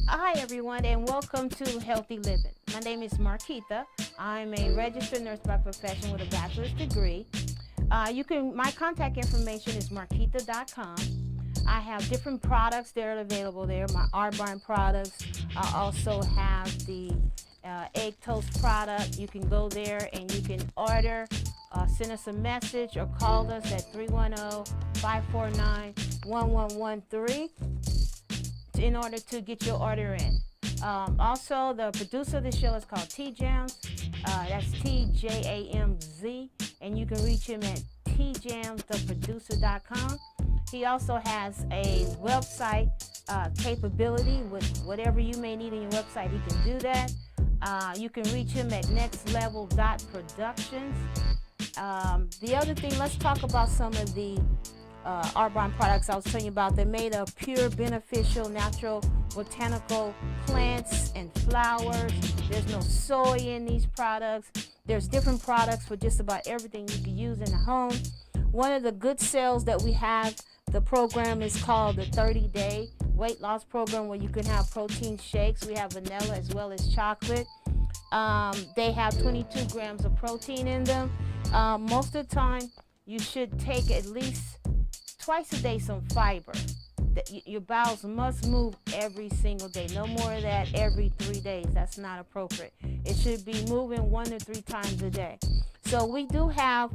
Hi, everyone, and welcome to Healthy Living. My name is Marquita. I'm a registered nurse by profession with a bachelor's degree. My contact information is marquita.com. I have different products that are available there. My Arbonne products. I also have the egg toast product. You can go there and you can order, send us a message, or call us at 310-549-1113 in order to get your order in. Also, the producer of the show is called T-Jams. That's TJAMZ, and you can reach him at tjamstheproducer.com. He also has a website capability with whatever you may need in your website. He can do that. You can reach him at nextlevel.productions. The other thing, let's talk about some of the Arbonne products I was telling you about. They're made of pure, beneficial, natural, botanical plants and flowers. There's no soy in these products. There's different products for just about everything you can use in the home. One of the good sales that we have, the program is called the 30-day weight loss program, where you can have protein shakes. We have vanilla as well as chocolate. They have 22 grams of protein in them. Most of the time, you should take at least twice a day some fiber. Your bowels must move every single day. No more of that every 3 days. That's not appropriate. It should be moving 1 to 3 times a day. So we do have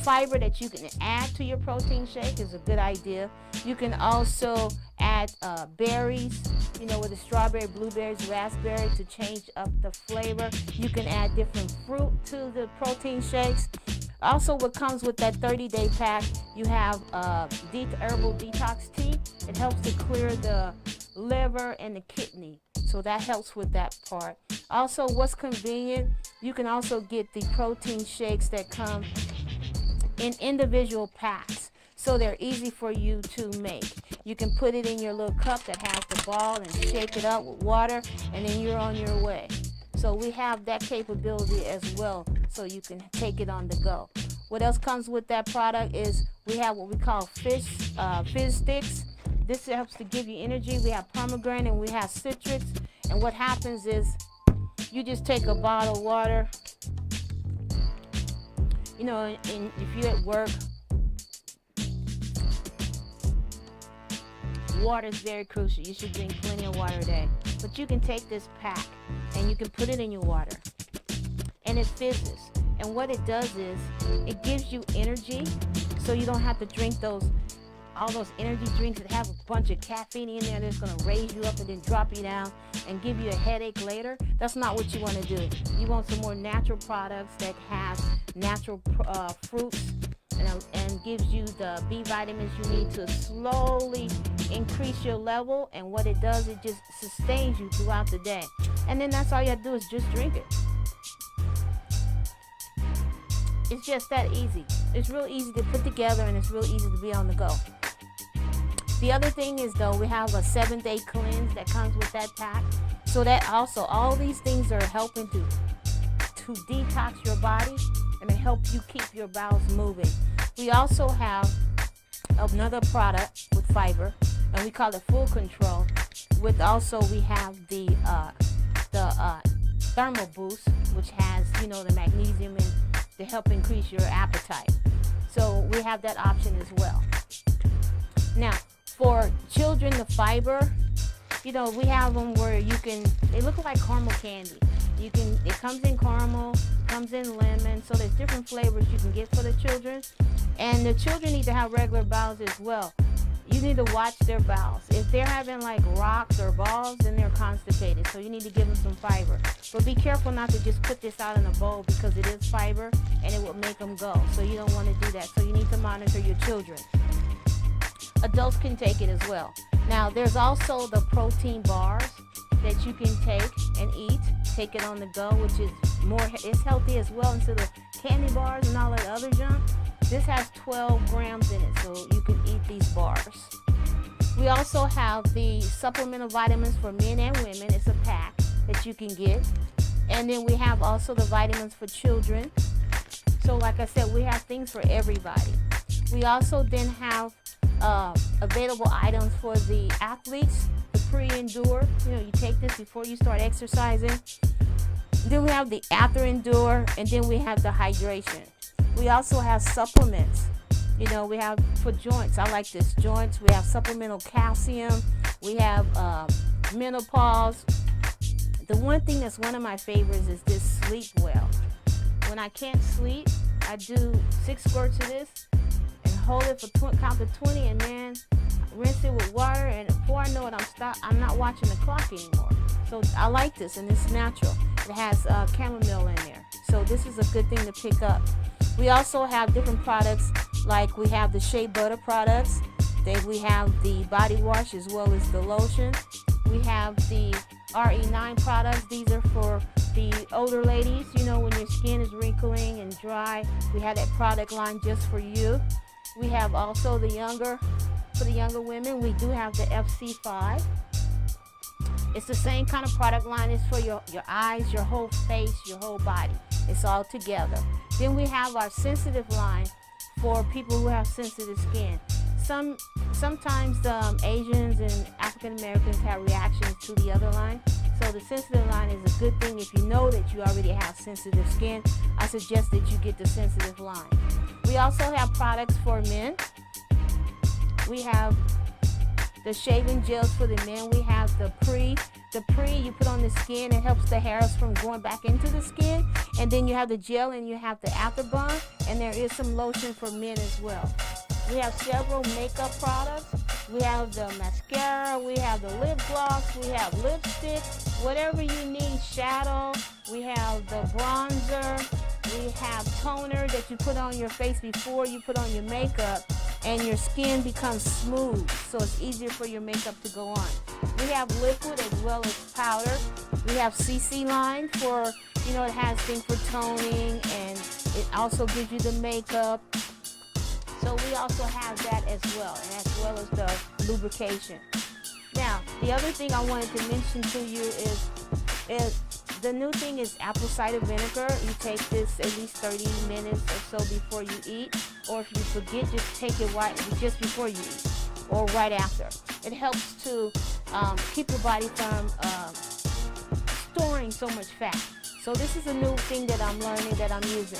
fiber that you can add to your protein shake. Is a good idea. You can also add berries, with the strawberry, blueberries, raspberry, to change up the flavor. You can add different fruit to the protein shakes. Also, what comes with that 30-day pack, you have herbal detox tea. It helps to clear the liver and the kidney, so that helps with that part. Also, what's convenient, you can also get the protein shakes that come in individual packs, so they're easy for you to make. You can put it in your little cup that has the ball and shake it up with water, and then you're on your way. So we have that capability as well, so you can take it on the go. What else comes with that product is we have what we call fizz sticks. This helps to give you energy. We have pomegranate and we have citrus. And what happens is you just take a bottle of water. And if you're at work, water is very crucial. You should drink plenty of water a day. But you can take this pack and you can put it in your water, and it fizzes. And what it does is it gives you energy, so you don't have to drink all those energy drinks that have a bunch of caffeine in there that's going to raise you up and then drop you down and give you a headache later. That's not what you want to do. You want some more natural products that have natural fruits and gives you the B vitamins you need to slowly increase your level. And what it does, it just sustains you throughout the day. And then that's all you have to do is just drink it. It's just that easy. It's real easy to put together, and it's real easy to be on the go. The other thing is, though, we have a 7-day cleanse that comes with that pack. So that also, all these things are helping to detox your body and to help you keep your bowels moving. We also have another product with fiber, and we call it Full Control. We have the Thermal Boost, which has the magnesium in to help increase your appetite. So we have that option as well. Now, for children, the fiber, we have them where they look like caramel candy. It comes in caramel, comes in lemon, so there's different flavors you can get for the children. And the children need to have regular bowels as well. You need to watch their bowels. If they're having like rocks or balls, then they're constipated. So you need to give them some fiber. But be careful not to just put this out in a bowl, because it is fiber and it will make them go. So you don't want to do that. So you need to monitor your children. Adults can take it as well. Now, there's also the protein bars that you can take and eat. Take it on the go, which is it's healthy as well, instead of candy bars and all that other junk. This has 12 grams in it, so you can eat these bars. We also have the supplemental vitamins for men and women. It's a pack that you can get. And then we have also the vitamins for children. So like I said, we have things for everybody. We also then have available items for the athletes, the pre-endure. You take this before you start exercising. Then we have the after endure, and then we have the hydration. We also have supplements. We have for joints. I like this joints. We have supplemental calcium. We have menopause. The one thing that's one of my favorites is this sleep well. When I can't sleep, I do 6 squirts of this and hold it for count to 20, and then rinse it with water. And before I know it, I'm not watching the clock anymore. So I like this, and it's natural. It has chamomile in there, so this is a good thing to pick up. We also have different products, like we have the shea butter products. Then we have the body wash as well as the lotion. We have the RE9 products. These are for the older ladies, when your skin is wrinkling and dry. We have that product line just for you. We have also for the younger women, we do have the FC5. It's the same kind of product line. It's for your eyes, your whole face, your whole body. It's all together. Then we have our sensitive line for people who have sensitive skin. Sometimes Asians and African Americans have reactions to the other line. So the sensitive line is a good thing. If you know that you already have sensitive skin, I suggest that you get the sensitive line. We also have products for men. We have the shaving gels for the men. We have the pre you put on the skin. It helps the hairs from going back into the skin. And then you have the gel, and you have the after bond, and there is some lotion for men as well. We have several makeup products. We have the mascara, we have the lip gloss, we have lipstick, whatever you need, shadow. We have the bronzer. We have toner that you put on your face before you put on your makeup, and your skin becomes smooth, so it's easier for your makeup to go on. We have liquid as well as powder. We have CC line for, it has things for toning, and it also gives you the makeup. So we also have that as well as the lubrication. Now, the other thing I wanted to mention to you is the new thing is apple cider vinegar. You take this at least 30 minutes or so before you eat, or if you forget, just take it just before you eat or right after. It helps to keep your body from storing so much fat. So this is a new thing that I'm learning, that I'm using.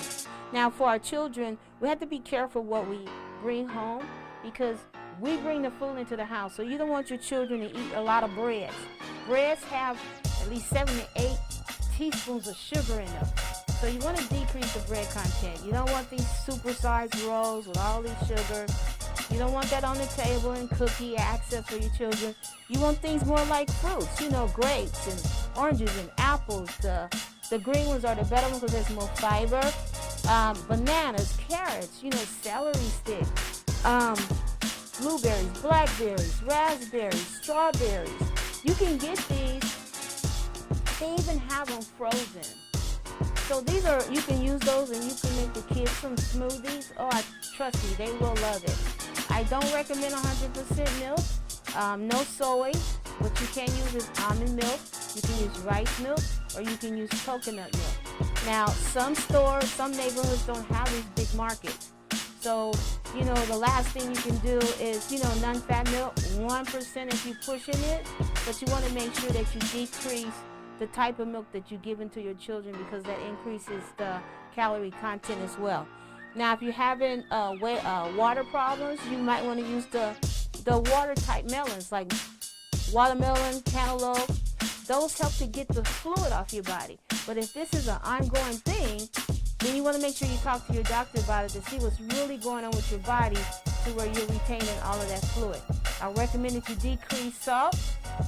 Now, for our children, we have to be careful what we bring home, because we bring the food into the house. So you don't want your children to eat a lot of breads. Breads have at least 7 to 8 teaspoons of sugar in them. So you want to decrease the bread content. You don't want these supersized rolls with all these sugars. You don't want that on the table and cookie access for your children. You want things more like fruits, grapes and oranges and apples. The green ones are the better ones because there's more fiber. Bananas, carrots, celery sticks, blueberries, blackberries, raspberries, strawberries. You can get these. They even have them frozen. So you can use those, and you can make the kids some smoothies. Oh, trust me, they will love it. I don't recommend 100% milk, no soy. What you can use is almond milk. You can use rice milk, or you can use coconut milk. Now, some neighborhoods don't have these big markets. So, the last thing you can do is, non-fat milk, 1% if you're pushing it. But you want to make sure that you decrease the type of milk that you give into your children, because that increases the calorie content as well. Now, if you're having water problems, you might want to use the water type melons like watermelon, cantaloupe. Those help to get the fluid off your body. But if this is an ongoing thing, then you want to make sure you talk to your doctor about it to see what's really going on with your body, to where you're retaining all of that fluid. I recommend that you decrease salt,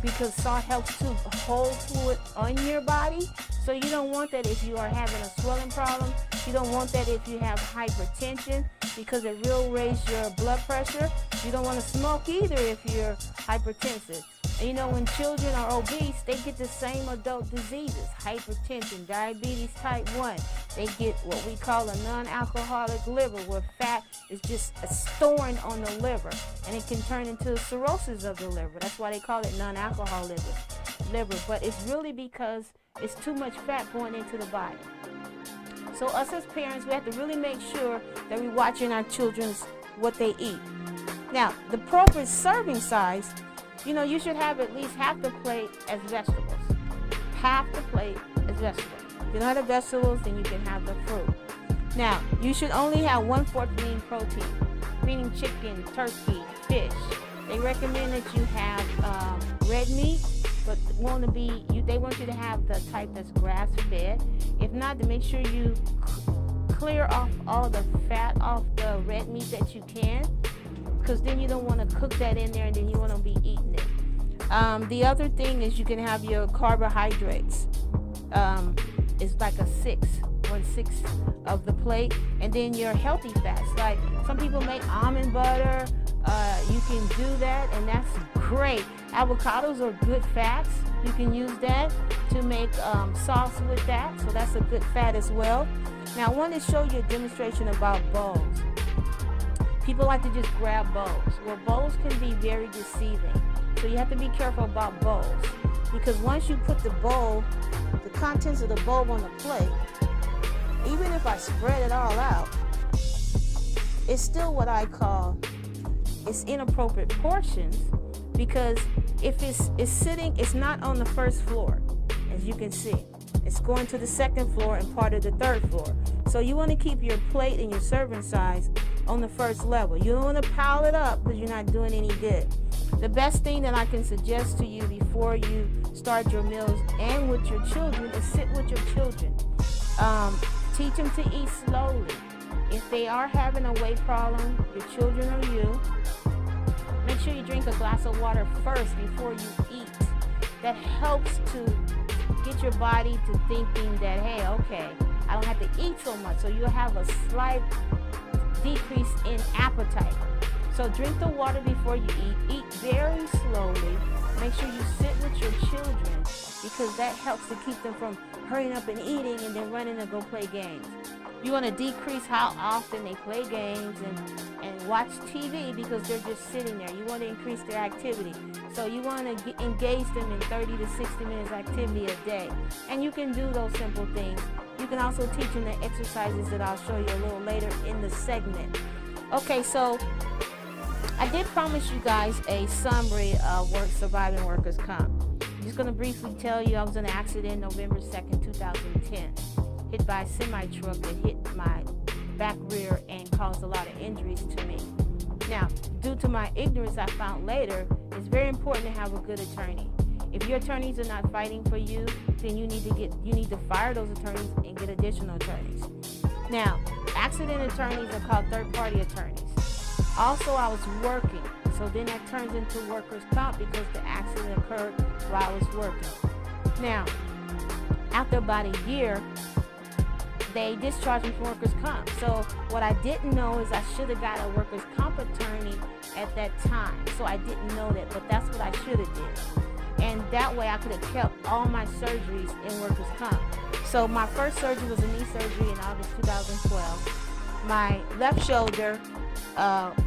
because salt helps to hold fluid on your body. So you don't want that if you are having a swelling problem. You don't want that if you have hypertension, because it will raise your blood pressure. You don't want to smoke either if you're hypertensive. And when children are obese, they get the same adult diseases: hypertension, diabetes type 1. They get what we call a non-alcoholic liver, where fat is just storing on the liver, and it can turn into cirrhosis of the liver. That's why they call it non-alcohol liver. But it's really because it's too much fat going into the body. So us as parents, we have to really make sure that we're watching our children's what they eat. Now, the appropriate serving size you should have at least half the plate as vegetables. Half the plate as vegetables. If you don't have the vegetables, then you can have the fruit. Now, you should only have 1/4 lean protein, meaning chicken, turkey, fish. They recommend that you have red meat, but they want you to have the type that's grass-fed. If not, then make sure you clear off all the fat off the red meat that you can, because then you don't want to cook that in there and then you want to be eating it. The other thing is you can have your carbohydrates. It's like 1/6 of the plate, and then your healthy fats. Like some people make almond butter. You can do that, and that's great. Avocados are good fats. You can use that to make sauce with that, so that's a good fat as well. Now I want to show you a demonstration about bowls. People like to just grab bowls. Well, bowls can be very deceiving, so you have to be careful about bowls, because once you put the contents of the bowl on the plate, even if I spread it all out, it's still what I call inappropriate portions, because if it's sitting, it's not on the first floor, as you can see. It's going to the second floor and part of the third floor. So you want to keep your plate and your serving size on the first level. You don't want to pile it up because you're not doing any good. The best thing that I can suggest to you before you start your meals and with your children is sit with your children. Teach them to eat slowly. If they are having a weight problem, your children or you, make sure you drink a glass of water first before you eat. That helps to get your body to thinking that, hey, okay, I don't have to eat so much. So you'll have a slight decrease in appetite. So drink the water before you eat. Eat very slowly. Make sure you sit with your children, because that helps to keep them from hurrying up and eating and then running to go play games. You want to decrease how often they play games and watch TV, because they're just sitting there. You want to increase their activity. So you want to engage them in 30 to 60 minutes activity a day. And you can do those simple things. You can also teach them the exercises that I'll show you a little later in the segment. Okay, so I did promise you guys a summary of surviving workers' comp. I'm just going to briefly tell you I was in an accident November 2nd, 2010. Hit by a semi-truck that hit my back rear and caused a lot of injuries to me. Now, due to my ignorance, I found later, it's very important to have a good attorney. If your attorneys are not fighting for you, then you need to fire those attorneys and get additional attorneys. Now, accident attorneys are called third-party attorneys. Also, I was working, so then that turns into workers' comp because the accident occurred while I was working. Now, after about a year, they discharged me from workers' comp. So what I didn't know is I should have got a workers' comp attorney at that time. So I didn't know that, but that's what I should have did. And that way I could have kept all my surgeries in workers' comp. So my first surgery was a knee surgery in August 2012. My left shoulder,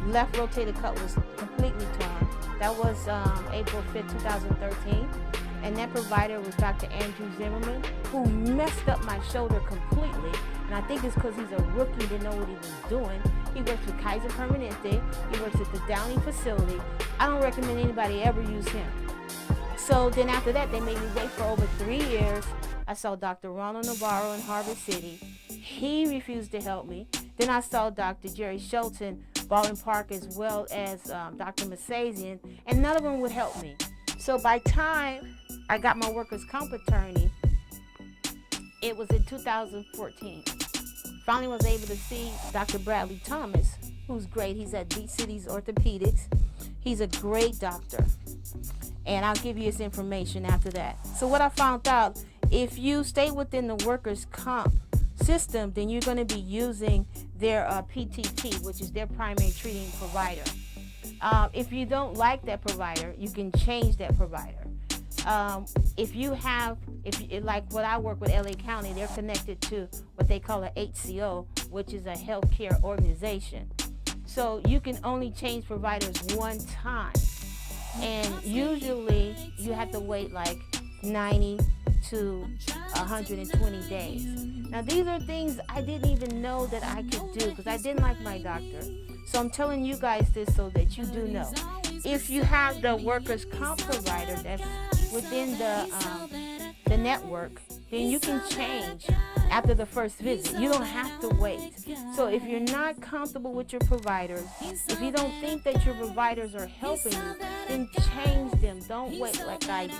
left rotator cuff was completely torn. That was April 5th, 2013. And that provider was Dr. Andrew Zimmerman, who messed up my shoulder completely. And I think it's because he's a rookie, didn't know what he was doing. He works with Kaiser Permanente. He works at the Downey facility. I don't recommend anybody ever use him. So then after that, they made me wait for over 3 years. I saw Dr. Ronald Navarro in Harvard City. He refused to help me. Then I saw Dr. Jerry Schultz in Baldwin Park, as well as Dr. Masazian, and none of them would help me. So by time I got my workers' comp attorney, it was in 2014. Finally was able to see Dr. Bradley Thomas, who's great. He's at Beach Cities Orthopedics. He's a great doctor. And I'll give you his information after that. So what I found out, if you stay within the workers' comp system, then you're going to be using their PTP, which is their primary treating provider. If you don't like that provider, you can change that provider. Like what I work with LA County, they're connected to what they call a HCO, which is a healthcare organization. So you can only change providers one time. And usually you have to wait like 90 to 120 days. Now these are things I didn't even know that I could do because I didn't like my doctor. So I'm telling you guys this so that you do know. if you have the workers' comp provider that's within the network, then you can change after the first visit. You don't have to wait. So if you're not comfortable with your providers, if you don't think that your providers are helping you, then change them. Don't wait like I did.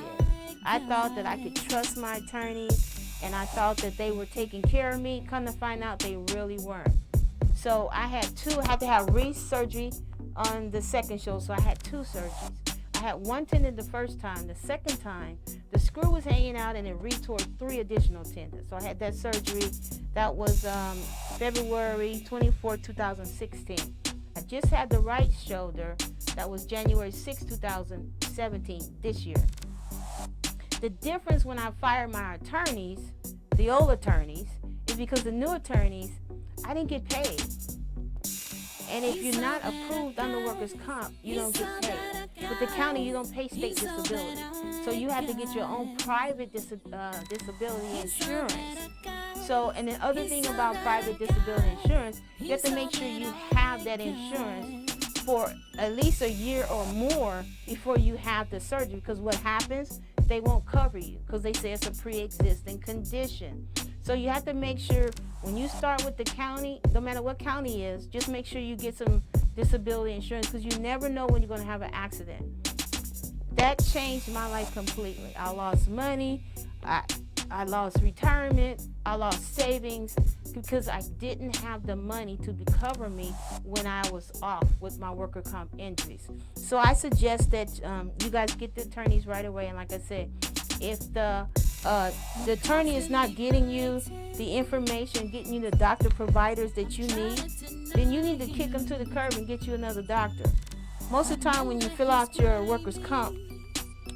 I thought that I could trust my attorneys, and I thought that they were taking care of me. Come to find out, they really weren't. So I had to have re-surgery on the second show, so I had 2 surgeries. I had one tendon the first time. The second time, the screw was hanging out and it retore 3 additional tendons. So I had that surgery. That was February 24, 2016. I just had the right shoulder. That was January 6, 2017, this year. The difference when I fired my attorneys, the old attorneys, is because the new attorneys, I didn't get paid. And if you're not approved under workers' comp, you don't get paid. With the county, you don't pay state disability. So you have to get your own private disability insurance. So, and the other thing about private disability insurance, you have to make sure you have that insurance for at least a year or more before you have the surgery. Because what happens, they won't cover you because they say it's a pre-existing condition. So you have to make sure when you start with the county, no matter what county is, just make sure you get some disability insurance because you never know when you're going to have an accident. That changed my life completely. I lost money. I lost retirement. I lost savings because I didn't have the money to cover me when I was off with my worker comp injuries. So I suggest that you guys get the attorneys right away. And like I said, if the attorney is not getting you the information, getting you the doctor providers that you need, then you need to kick them to the curb and get you another doctor. Most of the time when you fill out your workers' comp,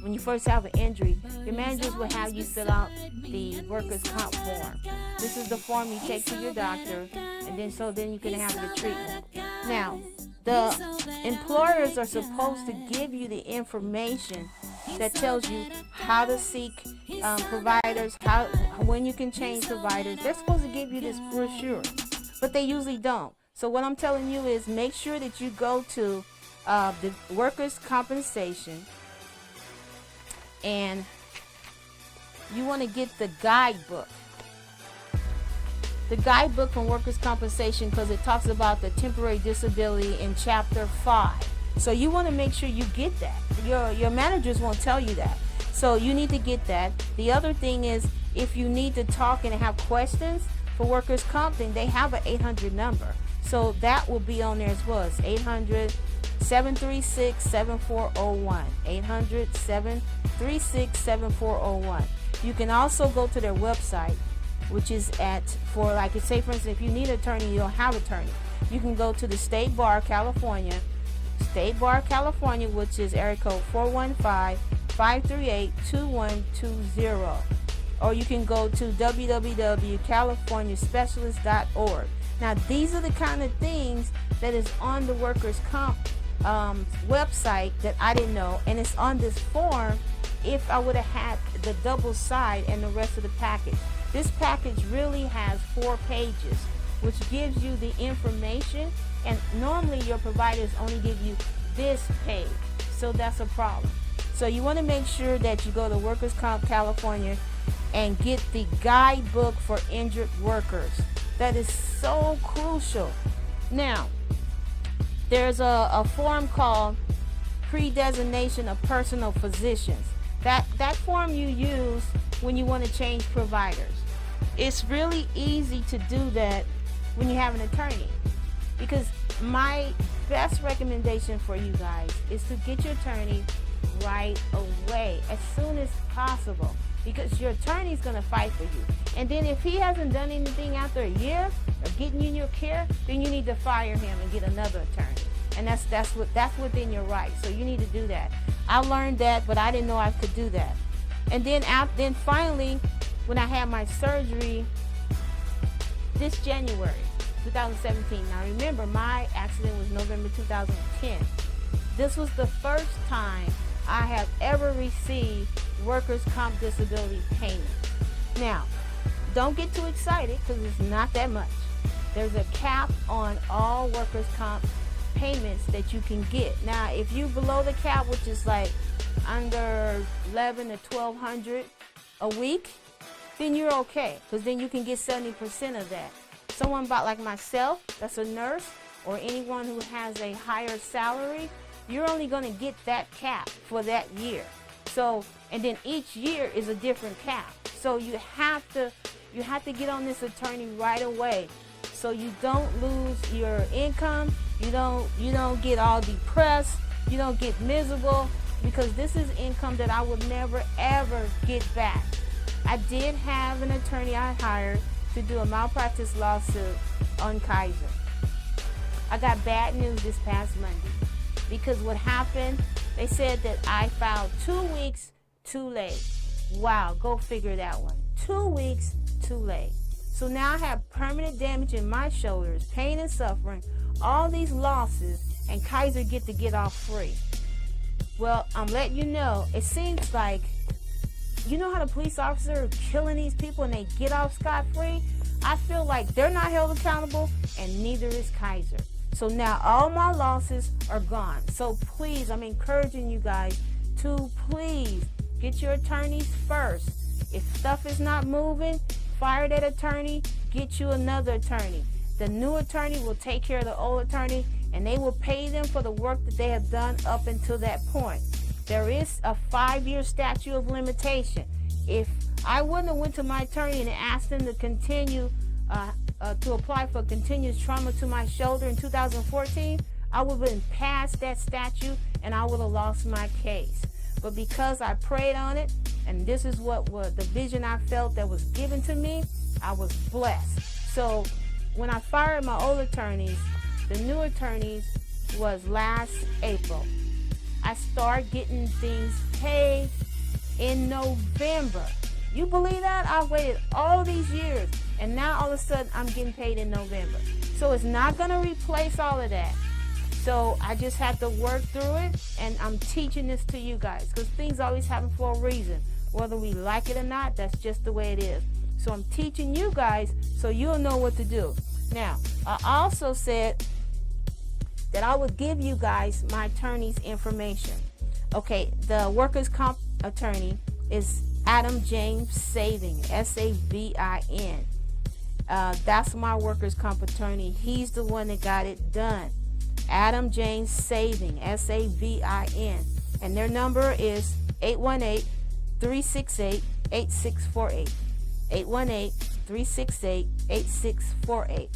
when you first have an injury, your managers will have you fill out the workers' comp form. This is the form you take to your doctor, and then you can have the treatment. Now, the employers are supposed to give you the information that tells you how to seek providers, when you can change providers. They're supposed to give you this brochure, but they usually don't. So what I'm telling you is make sure that you go to the workers' compensation, and you want to get the guidebook. The guidebook from workers' compensation, because it talks about the temporary disability in chapter 5. So you want to make sure you get that. Your managers won't tell you that. So you need to get that. The other thing is, if you need to talk and have questions for workers' comp, then they have an 800 number. So that will be on there as well. It's 800-736-7401. 800-736-7401. You can also go to their website, which is for instance, if you need an attorney, you don't have an attorney, you can go to the State Bar California, which is area code 415-538-2120. Or you can go to www.californiaspecialist.org. Now, these are the kind of things that is on the workers' comp website that I didn't know, and it's on this form if I would have had the double side and the rest of the package. This package really has 4 pages, which gives you the information, and normally your providers only give you this page, so that's a problem. So you want to make sure that you go to Workers' Comp California and get the guidebook for injured workers. That is so crucial. Now, there's a form called Predesignation of Personal Physicians. That form you use when you want to change providers. It's really easy to do that when you have an attorney, because my best recommendation for you guys is to get your attorney right away, as soon as possible, because your attorney is going to fight for you. And then if he hasn't done anything after a year of getting you in your care, then you need to fire him and get another attorney. And that's within your rights. So you need to do that. I learned that, but I didn't know I could do that. And then finally, when I had my surgery this January 2017. Now remember, my accident was November 2010. This was the first time I have ever received workers' comp disability payment. Now, don't get too excited because it's not that much. There's a cap on all workers' comp payments that you can get. Now, if you below the cap, which is like under 11 to 1200 a week, then you're okay, because then you can get 70% of that. Someone about like myself, that's a nurse, or anyone who has a higher salary, you're only going to get that cap for that year. So, and then each year is a different cap. So you have to get on this attorney right away, so you don't lose your income. You don't get all depressed. You don't get miserable, because this is income that I would never ever get back. I did have an attorney I hired to do a malpractice lawsuit on Kaiser. I got bad news this past Monday, because what happened, they said that I filed 2 weeks too late. Wow, go figure that one. 2 weeks too late. So now I have permanent damage in my shoulders, pain and suffering, all these losses, and Kaiser get off free. Well, I'm letting you know, it seems like, you know how the police officer are killing these people and they get off scot-free? I feel like they're not held accountable, and neither is Kaiser. So now all my losses are gone. So please, I'm encouraging you guys to please get your attorneys first. If stuff is not moving, fire that attorney, get you another attorney. The new attorney will take care of the old attorney, and they will pay them for the work that they have done up until that point. There is a 5-year statute of limitation. If I wouldn't have went to my attorney and asked them to continue to apply for continuous trauma to my shoulder in 2014, I would have been past that statute and I would have lost my case. But because I prayed on it, and this is what the vision I felt that was given to me, I was blessed. So when I fired my old attorneys, the new attorneys was last April. I started getting things paid in November. You believe that? I waited all these years, and now all of a sudden I'm getting paid in November. So it's not going to replace all of that. So I just have to work through it, and I'm teaching this to you guys, because things always happen for a reason. Whether we like it or not, that's just the way it is. So I'm teaching you guys so you'll know what to do. Now, I also said that I would give you guys my attorney's information. Okay, the workers' comp attorney is Adam James Saving, S-A-V-I-N. That's my workers' comp attorney. He's the one that got it done. Adam James Saving, S-A-V-I-N. And their number is 818-368-8648. 818-368-8648.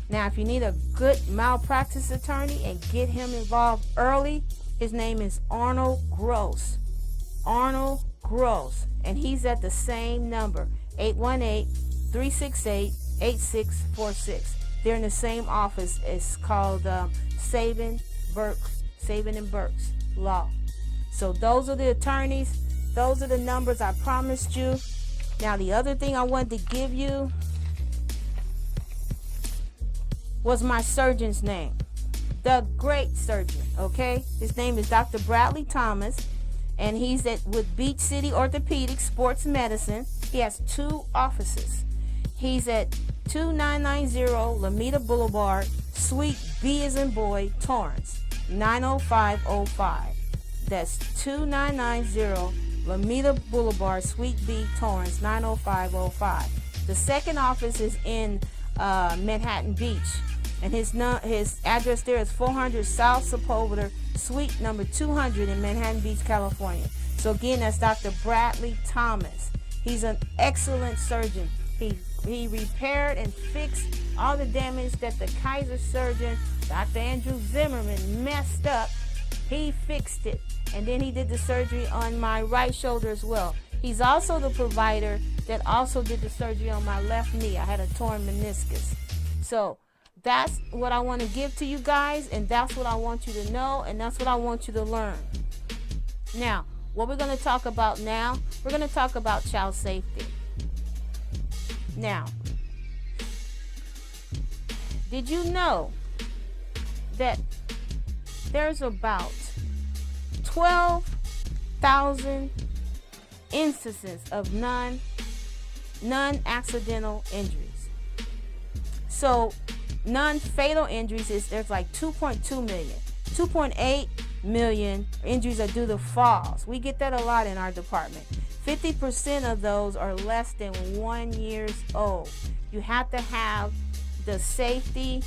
Now, if you need a good malpractice attorney and get him involved early, his name is Arnold Gross. Arnold Gross. And he's at the same number, 818-368-8646. They're in the same office. It's called Sabin and Burks Law. So those are the attorneys. Those are the numbers I promised you. Now, the other thing I wanted to give you was my surgeon's name. The great surgeon, okay? His name is Dr. Bradley Thomas, and he's with Beach City Orthopedic Sports Medicine. He has 2 offices. He's at 2990 Lamita Boulevard, Suite B as in boy, Torrance, 90505. That's 2990 Lamita Boulevard, Suite B, Torrance, 90505. The second office is in Manhattan Beach, and his address there is 400 South Sepulveda, Suite number 200 in Manhattan Beach, California. So again, that's Dr. Bradley Thomas. He's an excellent surgeon. He repaired and fixed all the damage that the Kaiser surgeon, Dr. Andrew Zimmerman, messed up. He fixed it. And then he did the surgery on my right shoulder as well. He's also the provider that also did the surgery on my left knee. I had a torn meniscus. So that's what I want to give to you guys, and that's what I want you to know, and that's what I want you to learn. Now, what we're going to talk about now, we're going to talk about child safety. Now, did you know that there's about 12,000 instances of non-accidental injuries? So non-fatal injuries is there's like 2.2 million. 2.8 million injuries are due to falls. We get that a lot in our department. 50% of those are less than 1 year old. You have to have the safety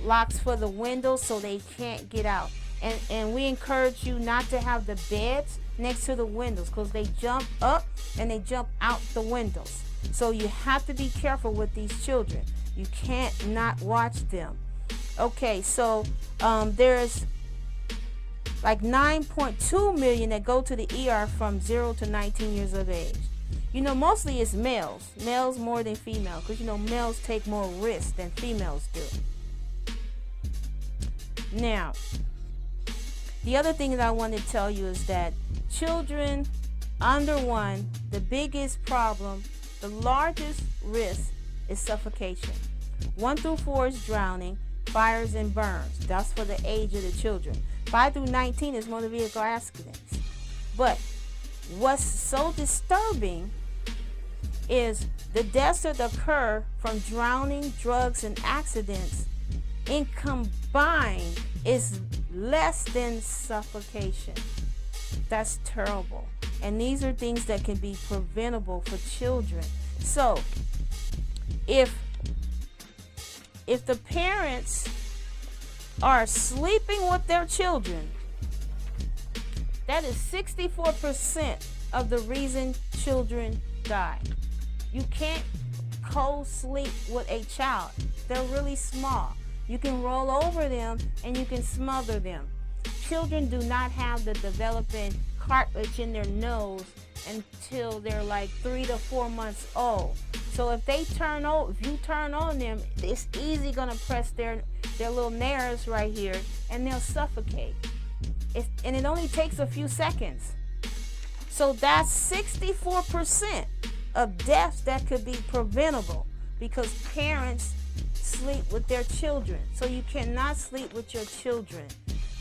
locks for the windows so they can't get out. And we encourage you not to have the beds next to the windows because they jump up and they jump out the windows. So you have to be careful with these children. You can't not watch them. Okay, so there's like 9.2 million that go to the ER from 0 to 19 years of age. You know, mostly it's males. Males more than females because, you know, males take more risks than females do. Now, the other thing that I want to tell you is that children under 1, the biggest problem, the largest risk is suffocation. 1 through 4 is drowning, fires, and burns. That's for the age of the children. 5 through 19 is motor vehicle accidents. But what's so disturbing is the deaths that occur from drowning, drugs, and accidents in combined is less than suffocation. That's terrible. And these are things that can be preventable for children. So if the parents are sleeping with their children, that is 64% of the reason children die. You can't co-sleep with a child. They're really small. You can roll over them and you can smother them. Children do not have the developing cartilage in their nose until they're like 3 to 4 months old. So if you turn on them, it's easy gonna press their little nares right here and they'll suffocate. And it only takes a few seconds. So that's 64% of deaths that could be preventable because parents sleep with their children. So you cannot sleep with your children.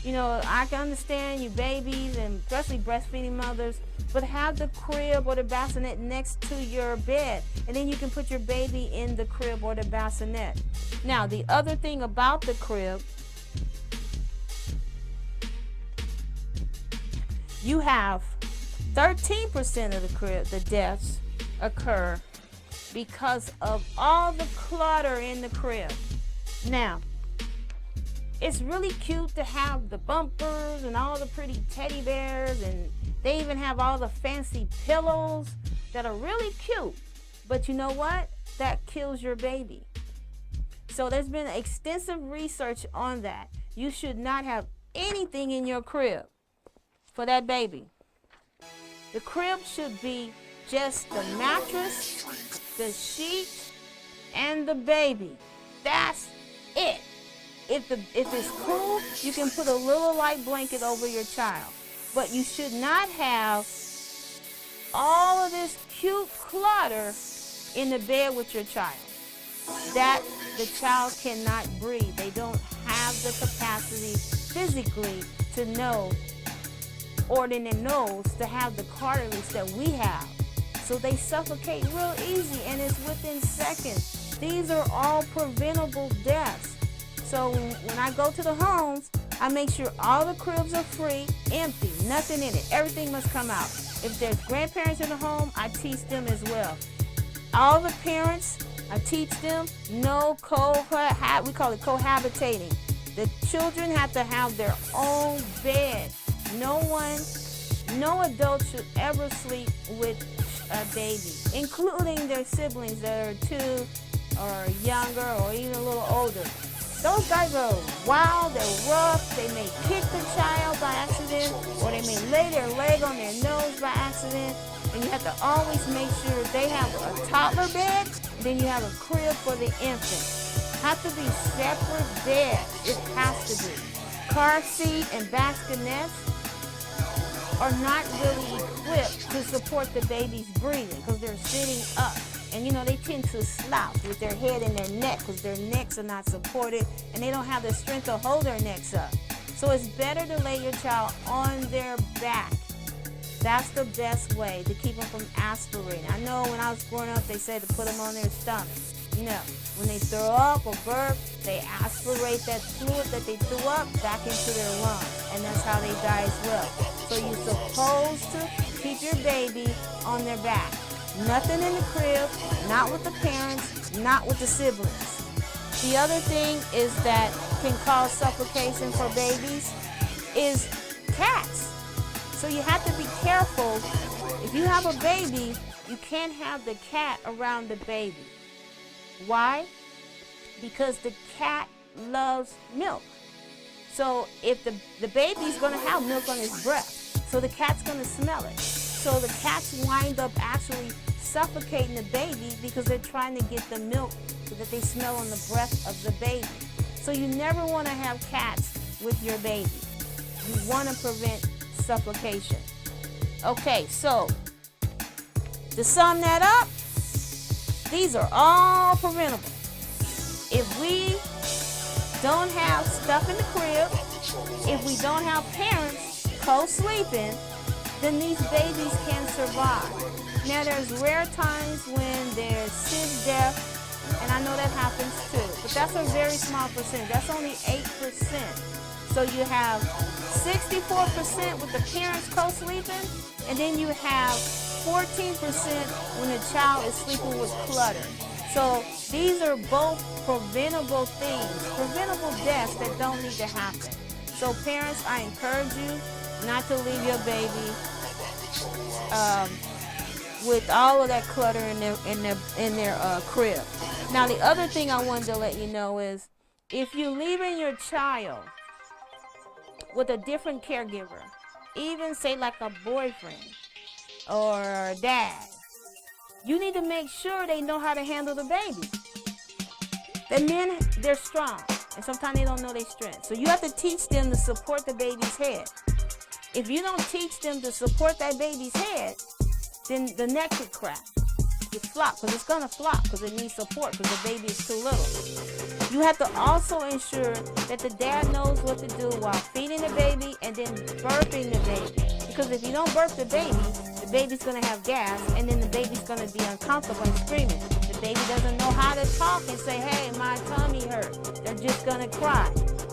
You know, I can understand you babies and especially breastfeeding mothers, but have the crib or the bassinet next to your bed, and then you can put your baby in the crib or the bassinet. Now, the other thing about the crib, you have 13% of the deaths occur because of all the clutter in the crib. Now, it's really cute to have the bumpers and all the pretty teddy bears, and they even have all the fancy pillows that are really cute. But you know what? That kills your baby. So there's been extensive research on that. You should not have anything in your crib for that baby. The crib should be just the mattress, the sheet, and the baby. That's it. If it's cool, you can put a little light blanket over your child. But you should not have all of this cute clutter in the bed with your child. That the child cannot breathe. They don't have the capacity physically to know, or in their nose to have the cartilage that we have. So they suffocate real easy, and it's within seconds. These are all preventable deaths. So when I go to the homes, I make sure all the cribs are free, empty, nothing in it. Everything must come out. If there's grandparents in the home, I teach them as well. All the parents, I teach them no we call it cohabitating. The children have to have their own bed. No adult should ever sleep with a baby, including their siblings that are 2 or younger or even a little older. Those guys are wild, they're rough, they may kick the child by accident, or they may lay their leg on their nose by accident, and you have to always make sure they have a toddler bed, then you have a crib for the infant. Have to be separate beds, it has to be. Car seat and baskinets are not really equipped to support the baby's breathing because they're sitting up. And you know, they tend to slouch with their head and their neck because their necks are not supported and they don't have the strength to hold their necks up. So it's better to lay your child on their back. That's the best way to keep them from aspirating. I know when I was growing up, they said to put them on their stomach. No. When they throw up or burp, they aspirate that fluid that they threw up back into their lungs, and that's how they die as well. So you're supposed to keep your baby on their back. Nothing in the crib, not with the parents, not with the siblings. The other thing is that can cause suffocation for babies is cats. So you have to be careful. If you have a baby, you can't have the cat around the baby. Why? Because the cat loves milk. So if the baby's going to have milk on his breath, so the cat's going to smell it. So the cats wind up actually suffocating the baby because they're trying to get the milk that they smell on the breath of the baby. So you never want to have cats with your baby. You want to prevent suffocation. Okay, so to sum that up, these are all preventable. If we don't have stuff in the crib, if we don't have parents co-sleeping, then these babies can survive. Now there's rare times when they're SIDS death, and I know that happens too, but that's a very small percentage. That's only 8%. So you have 64% with the parents co-sleeping, and then you have 14% when the child is sleeping with clutter. So these are both preventable things, preventable deaths that don't need to happen. So parents, I encourage you not to leave your baby with all of that clutter in their crib. Now the other thing I wanted to let you know is if you're leaving your child with a different caregiver, even say like a boyfriend or a dad, you need to make sure they know how to handle the baby. The men, they're strong, and sometimes they don't know their strength. So you have to teach them to support the baby's head. If you don't teach them to support that baby's head, then the neck could crack. It flop, because it's going to flop, because it needs support, because the baby is too little. You have to also ensure that the dad knows what to do while feeding the baby and then burping the baby. Because if you don't burp the baby's going to have gas, and then the baby's going to be uncomfortable and screaming. The baby doesn't know how to talk and say, hey, my tummy hurts. They're just going to cry.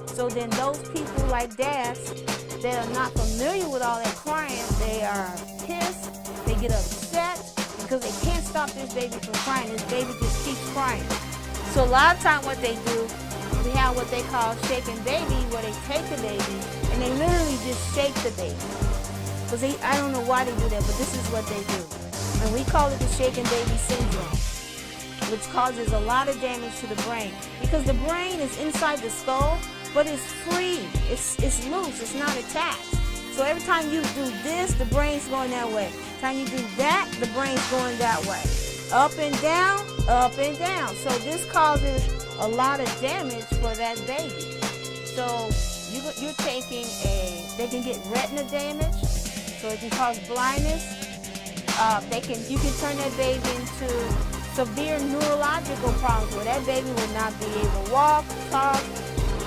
So then those people like dads that are not familiar with all that crying, they are pissed, they get upset, because they can't stop this baby from crying. This baby just keeps crying. So a lot of time what they do, we have what they call shaking baby, where they take the baby and they literally just shake the baby. Because I don't know why they do that, but this is what they do. And we call it the shaken baby syndrome, which causes a lot of damage to the brain. Because the brain is inside the skull, but it's free. It's loose. It's not attached. So every time you do this, the brain's going that way. Every time you do that, the brain's going that way. Up and down, up and down. So this causes a lot of damage for that baby. So you're taking they can get retina damage, so it can cause blindness. You can turn that baby into severe neurological problems where that baby will not be able to walk, talk,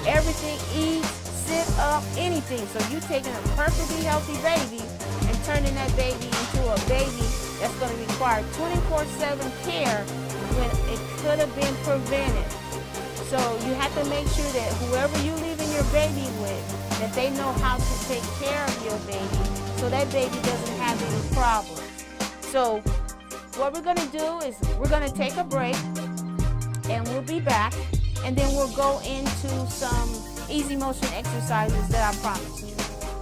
everything, eat, sit up, anything. So you're taking a perfectly healthy baby and turning that baby into a baby that's going to require 24/7 care when it could have been prevented. So you have to make sure that whoever you're leaving your baby with, that they know how to take care of your baby so that baby doesn't have any problems. So what we're going to do is we're going to take a break and we'll be back, and then we'll go into some easy motion exercises that I promised you.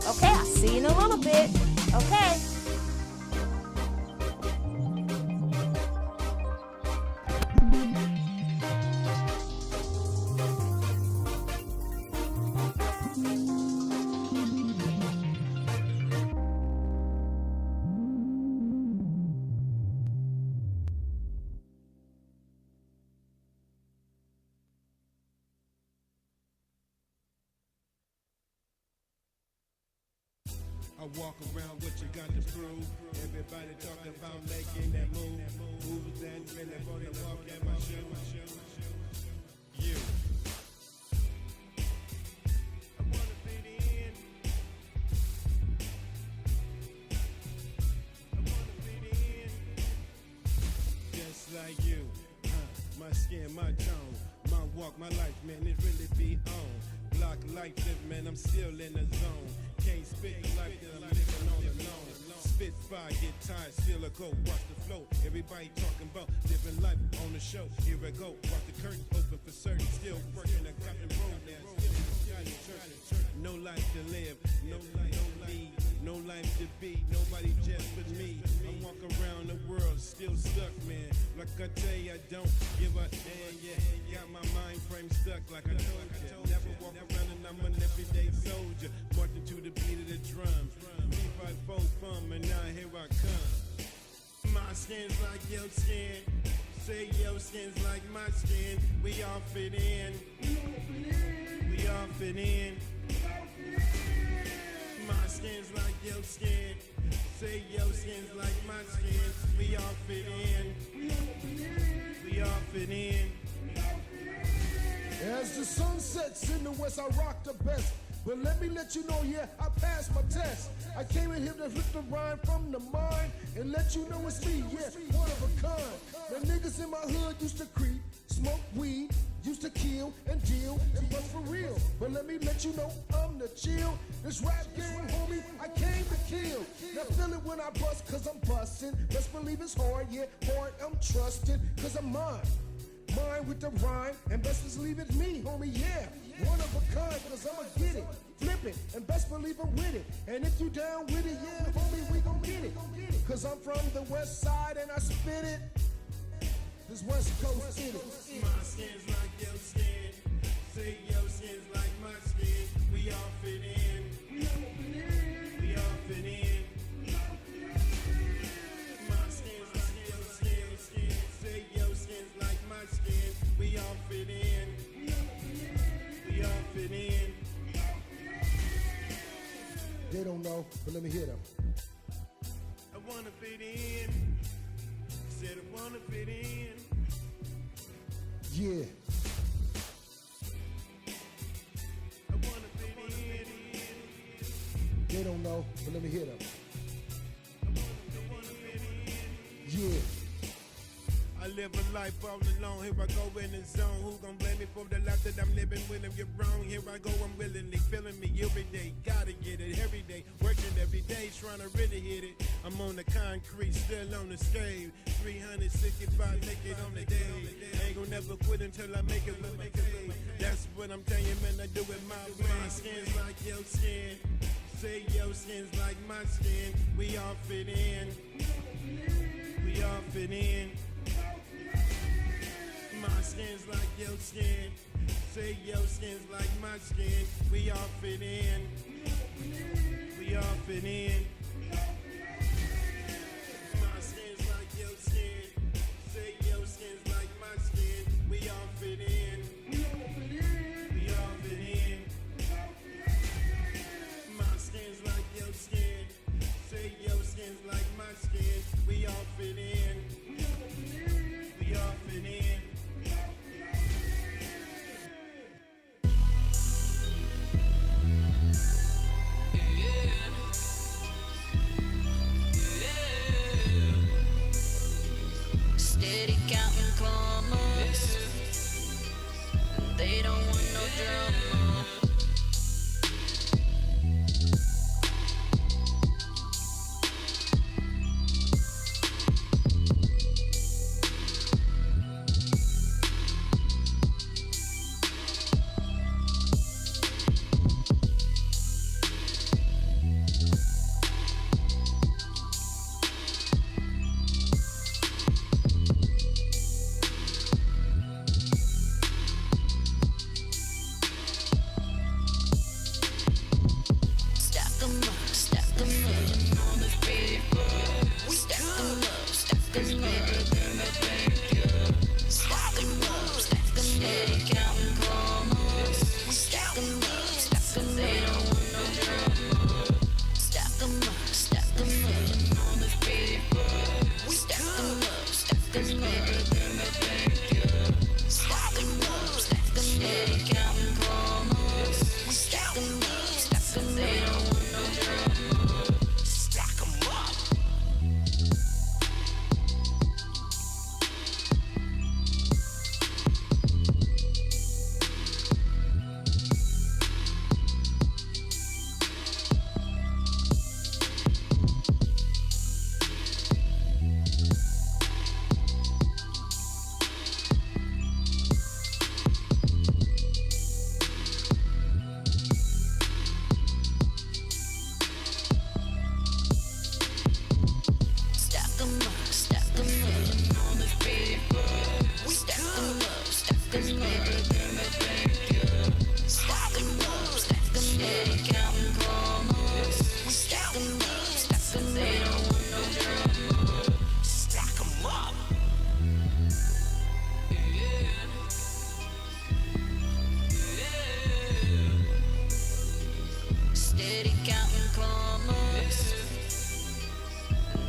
Okay, I'll see you in a little bit. Okay. I walk around what you got to prove. Everybody talking about making that move. Who's that really wanna walk in my shoes? You. I wanna fit in. I wanna fit in. Just like you. Must skin, my tone. My walk, my life, man, it really be on. Block life, live, man, I'm still in the zone. Can't spit the life that I'm living on alone. Spit fire, get tired, still a go, watch the flow. Everybody talking about living life on the show. Here I go, watch the curtain open for certain. Still working, I got the road now. No life to live, no life to lead, no life to be, nobody just but me. I walk around the world, still stuck, man. Like I tell you, I don't give a damn, yeah. Got my mind frame stuck like I told you. Never walk around and I'm an everyday soldier, marching to the beat of the drums. 3-5-4 fun, and now here I come. My skin's like your skin. Say your skin's like my skin. We all fit in. We all fit in. My skin's like your skin. Say your skin's like my skin. We all fit in. We all fit in. As the sun sets in the west, I rock the best. But let me let you know, yeah, I passed my test. I came in here to flip the rhyme from the mind and let you know it's me, yeah, one of a kind. The niggas in my hood used to creep, smoke weed, used to kill and deal and bust for real. But let me let you know I'm the chill. This rap game, homie, I came to kill. Now feel it when I bust, cause I'm bustin'. Best believe it's hard, yeah, hard I'm trusting, cause I'm mine. Mine with the rhyme, and best believe it's me, homie, yeah. One of a kind, cause I'ma get it, flip it, and best believe I'm with it. And if you down with it, yeah, homie, we gon' get it. Cause I'm from the west side and I spit it. This West Coast in it. My skin's like your skin. Say your skin's like my skin. We all fit in. We all fit in. My skin's like your skin. Say your skin's like my skin. We all fit in. We all fit in. They don't know, but let me hear them. I wanna fit in. Said I wanna fit in. Yeah. I wanna fit in. They don't know, but let me hear them. I wanna fit in. Yeah. I live a life all alone, here I go in the zone. Who gon' blame me for the life that I'm living when I'm get wrong? Here I go, I'm willingly feeling me every day. Gotta get it every day, working every day, trying to really hit it. I'm on the concrete, still on the stage. 365, make it on the day. Ain't gon' never quit until I make it look okay. That's what I'm telling you, man, I do it my way. My skin's like your skin. Say your skin's like my skin. We all fit in. We all fit in. My skin's like your skin. Say your skin's like my skin. We all fit in. We all fit in. My skin's like your skin. Say your skin's like my skin. We all fit in. We all fit in. My skin's like your skin. Say your skin's like my skin. We all fit in. We all fit in. Steady counting commas. They don't want no drama. counting commas.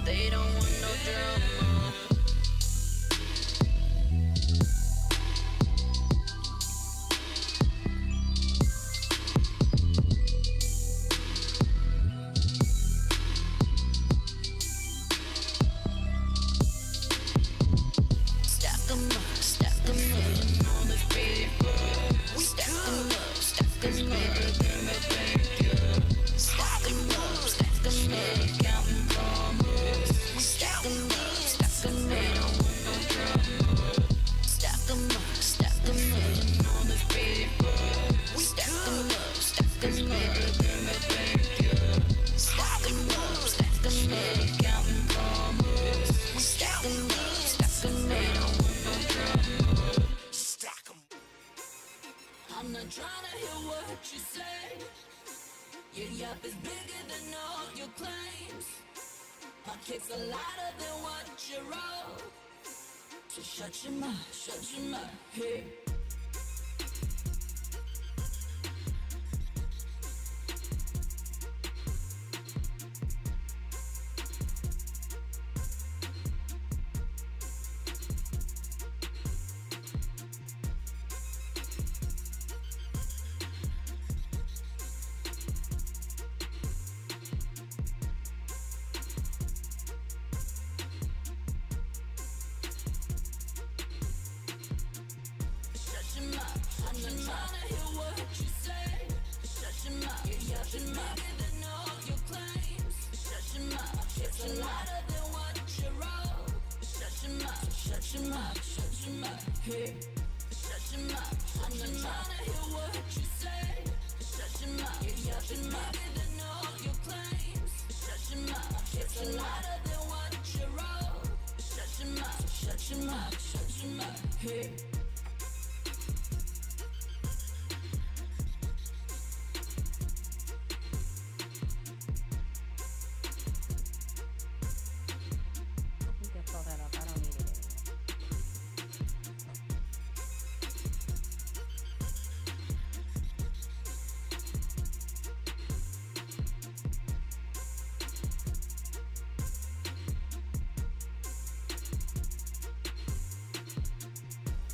They don't want no drama. Stack 'em up, stack 'em up. All the paper. Stack 'em up, stack 'em up. Stack 'em up, stack 'em up. Counting commas. Stack 'em up, stack 'em up. They don't want no drama. Stack 'em up, stack 'em up. All the paper. Stack 'em up, stack 'em up. Stack 'em up, stack 'em up. Counting commas. Stack 'em up, stack 'em up. They don't want no drama. Stack 'em. I'm not trying to hear what you say. Your yap is bigger than all your claims. My kick's a lighter than what you wrote. So shut your mouth, shut your mouth. Hey. Shut your mouth. I'm not trying to hear what you say. Shut your mouth. Shut your mouth. Bigger than all your claims. Shut your mouth. It's a lighter than what you wrote. Shut your mouth. Shut your mouth. Shut your mouth. Hey. Shut your mouth. I'm not trying to hear what you say. Shut your mouth. Shut your mouth. Bigger than all your claims. Shut your mouth. It's a lighter than what you wrote. Shut your mouth. Shut your mouth. Shut your mouth. Hey. You can throw that up. I don't need it anymore.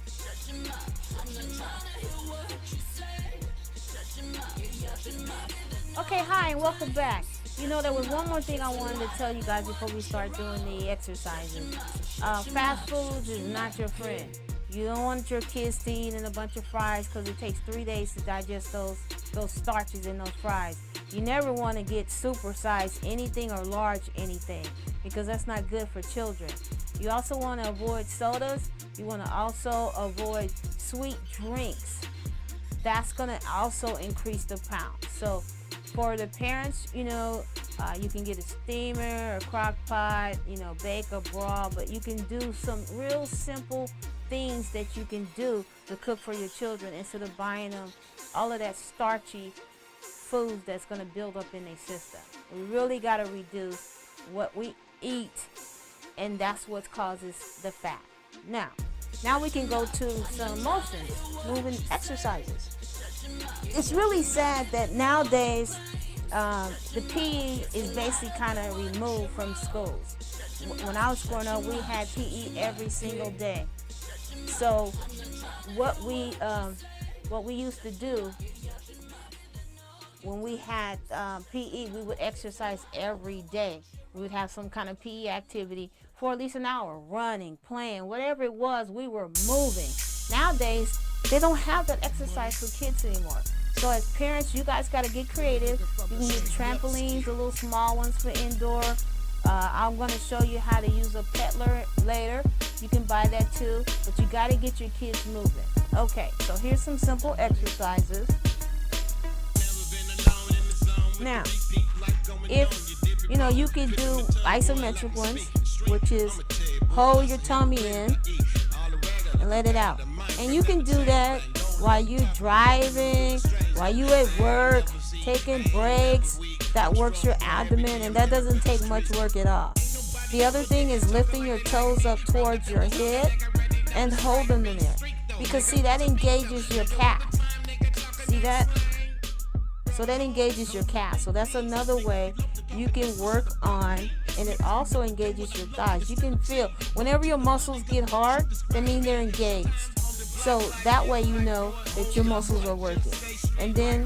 Shut your mouth. I'm not trying to hear what you say. Shut your mouth. Shut your mouth. Okay, hi, and welcome back. You know, there was one more thing I wanted to tell you guys before we start doing the exercises. Fast foods is not your friend. You don't want your kids to eat in a bunch of fries because it takes 3 days to digest those starches in those fries. You never want to get supersized anything or large anything because that's not good for children. You also want to avoid sodas. You want to also avoid sweet drinks. That's going to also increase the pounds. So for the parents, you can get a steamer or crock pot, bake or broil, but you can do some real simple things that you can do to cook for your children instead of buying them all of that starchy food that's going to build up in their system. We really got to reduce what we eat, and that's what causes the fat. Now we can go to some motions, moving exercises. It's really sad that nowadays the PE is basically kind of removed from schools. When I was growing up, we had PE every single day. So what we used to do when we had PE, we would exercise every day. We would have some kind of PE activity for at least an hour, running, playing, whatever it was, we were moving. Nowadays, they don't have that exercise for kids anymore. So as parents, you guys got to get creative. You can get trampolines, the little small ones for indoor. I'm going to show you how to use a peddler later. You can buy that too, but you got to get your kids moving. Okay, so here's some simple exercises. Now, if you can do isometric ones, which is hold your tummy in and let it out. And you can do that while you're driving, while you at work, taking breaks. That works your abdomen, and that doesn't take much work at all. The other thing is lifting your toes up towards your head and hold them in there. Because see, that engages your calf. See that? So that engages your calves. So that's another way you can work on, and it also engages your thighs. You can feel whenever your muscles get hard, that means they're engaged. So that way you know that your muscles are working. And then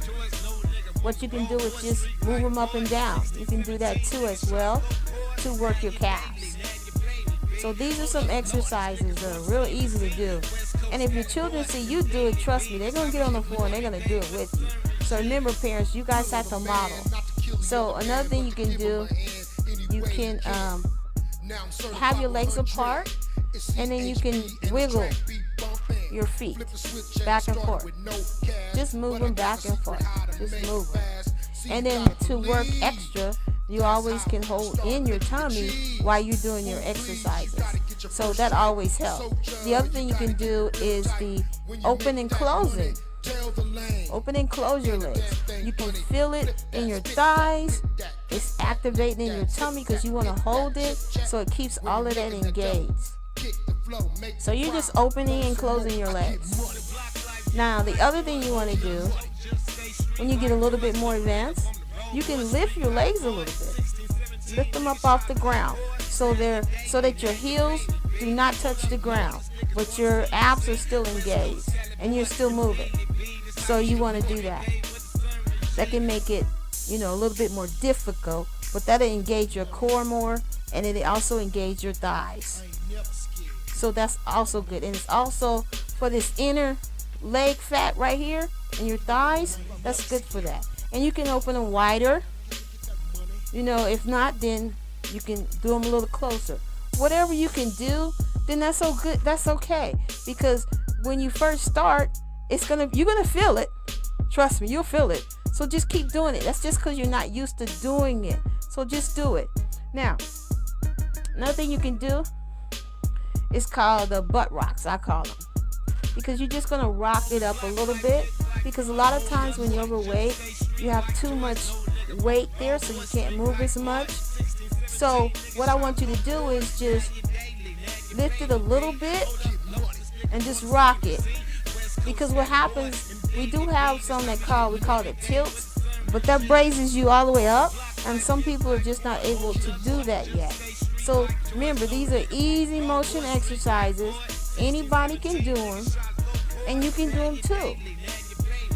what you can do is just move them up and down. You can do that too as well to work your calves. So these are some exercises that are real easy to do. And if your children see you do it, trust me, they're going to get on the floor and they're going to do it with you. So remember, parents, you guys have to model. So another thing you can do, you can have your legs apart, and then you can wiggle your feet back and forth. Just move them back and forth. Just move them. And then to work extra, you always can hold in your tummy while you're doing your exercises. So that always helps. The other thing you can do is the open and closing. Open and close your legs. You can feel it in your thighs. It's activating in your tummy because you want to hold it, so it keeps all of that engaged. So you're just opening and closing your legs. Now, the other thing you want to do when you get a little bit more advanced, you can lift your legs a little bit. Lift them up off the ground so that your heels do not touch the ground, but your abs are still engaged and you're still moving. So you want to do that. That can make it, a little bit more difficult, but that'll engage your core more, and it also engage your thighs. So that's also good. And it's also for this inner leg fat right here in your thighs. That's good for that. And you can open them wider. If not, then you can do them a little closer. Whatever you can do, then that's so good. That's okay, because when you first start, you're gonna feel it. Trust me, you'll feel it. So just keep doing it. That's just because you're not used to doing it. So just do it. Now, another thing you can do is called the butt rocks, I call them. Because you're just gonna rock it up a little bit. Because a lot of times when you're overweight, you have too much weight there, so you can't move as much. So what I want you to do is just lift it a little bit and just rock it. Because what happens, we do have some we call it tilts, but that raises you all the way up, and some people are just not able to do that yet. So remember, these are easy motion exercises. Anybody can do them, and you can do them too.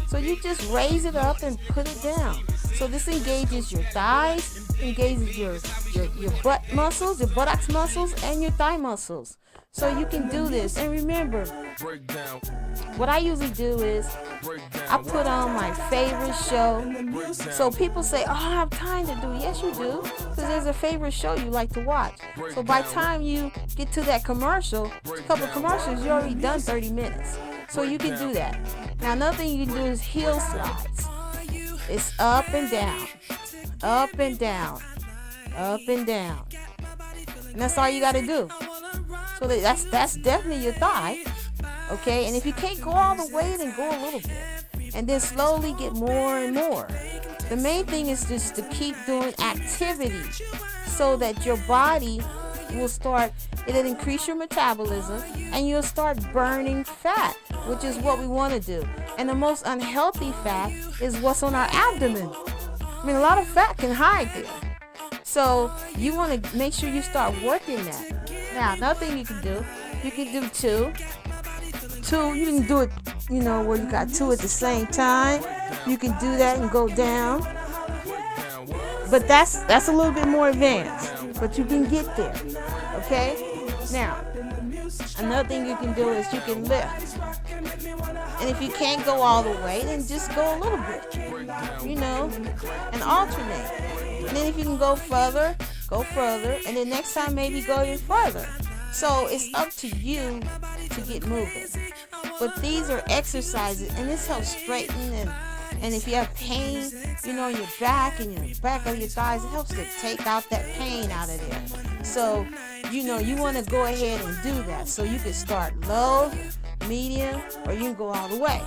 So you just raise it up and put it down. So this engages your thighs, engages your butt muscles, your buttocks muscles, and your thigh muscles. So you can do this. And remember, what I usually do is I put on my favorite show. So people say, oh, I have time to do it. Yes, you do. Because there's a favorite show you like to watch. So by the time you get to that commercial, a couple of commercials, you're already done 30 minutes. So you can do that. Now, another thing you can do is heel slides. It's up and down, up and down, up and down. And that's all you got to do. So that's definitely your thigh. Okay, and if you can't go all the way, then go a little bit. And then slowly get more and more. The main thing is just to keep doing activity so that your body will it'll increase your metabolism, and you'll start burning fat, which is what we want to do. And the most unhealthy fat is what's on our abdomen. I mean, a lot of fat can hide there. So you want to make sure you start working that. Now, another thing you can do two. You can do it, where you got two at the same time. You can do that and go down. But that's a little bit more advanced. But you can get there. Okay? Now, another thing you can do is you can lift. And if you can't go all the way, then just go a little bit. And alternate. And then if you can go further. And then next time maybe go even further. So it's up to you to get moving. But these are exercises, and this helps straighten and if you have pain, in your back and your back of your thighs, it helps to take out that pain out of there. So, you want to go ahead and do that. So you can start low, medium, or you can go all the way.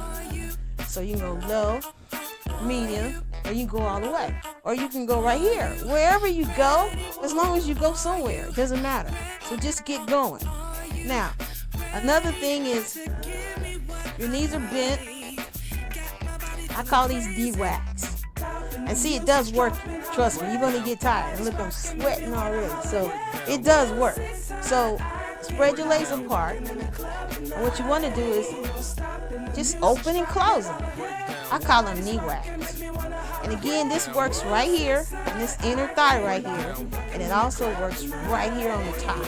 So you can go low, medium, or you can go all the way. Or you can go right here. Wherever you go, as long as you go somewhere, it doesn't matter. So just get going. Now, another thing is your knees are bent. I call these D-wax. And see, it does work. Trust me, you're gonna get tired. Look, I'm sweating already. So it does work. So spread your legs apart. And what you want to do is just open and close them. I call them knee wraps. And again, this works right here in this inner thigh right here. And it also works right here on the top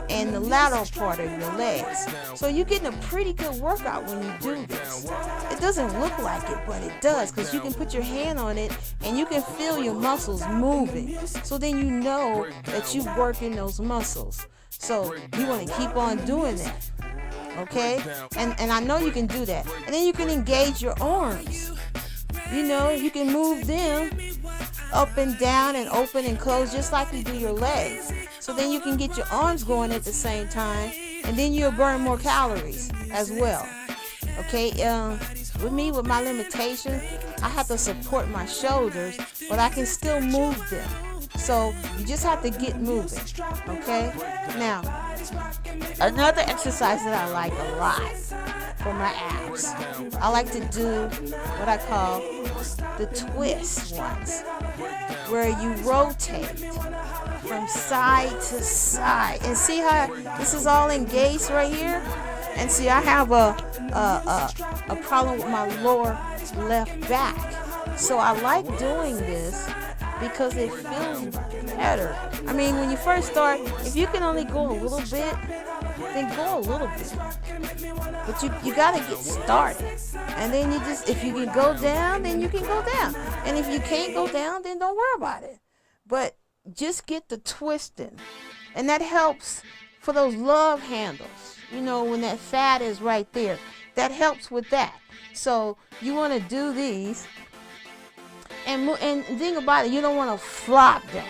and the lateral part of your legs. So you're getting a pretty good workout when you do this. It doesn't look like it, but it does, because you can put your hand on it and you can feel your muscles moving. So then you know that you're working those muscles. So you want to keep on doing that. Okay? And I know you can do that. And then you can engage your arms. You know, you can move them up and down and open and close just like you do your legs. So then you can get your arms going at the same time, and then you'll burn more calories as well. Okay, with me, with my limitation, I have to support my shoulders, but I can still move them. So you just have to get moving. Okay, now another exercise that I like a lot for my abs, I like to do what I call the twist ones, where you rotate from side to side. And see how this is all engaged right here? And see, I have a problem with my lower left back. So I like doing this because it feels better. I mean, when you first start, if you can only go a little bit, then go a little bit. But you gotta get started. And then you just, if you can go down, then you can go down. And if you can't go down, then don't worry about it. But just get the twisting. And that helps for those love handles. You know, when that fat is right there. That helps with that. So you want to do these. And think about it, you don't want to flop down.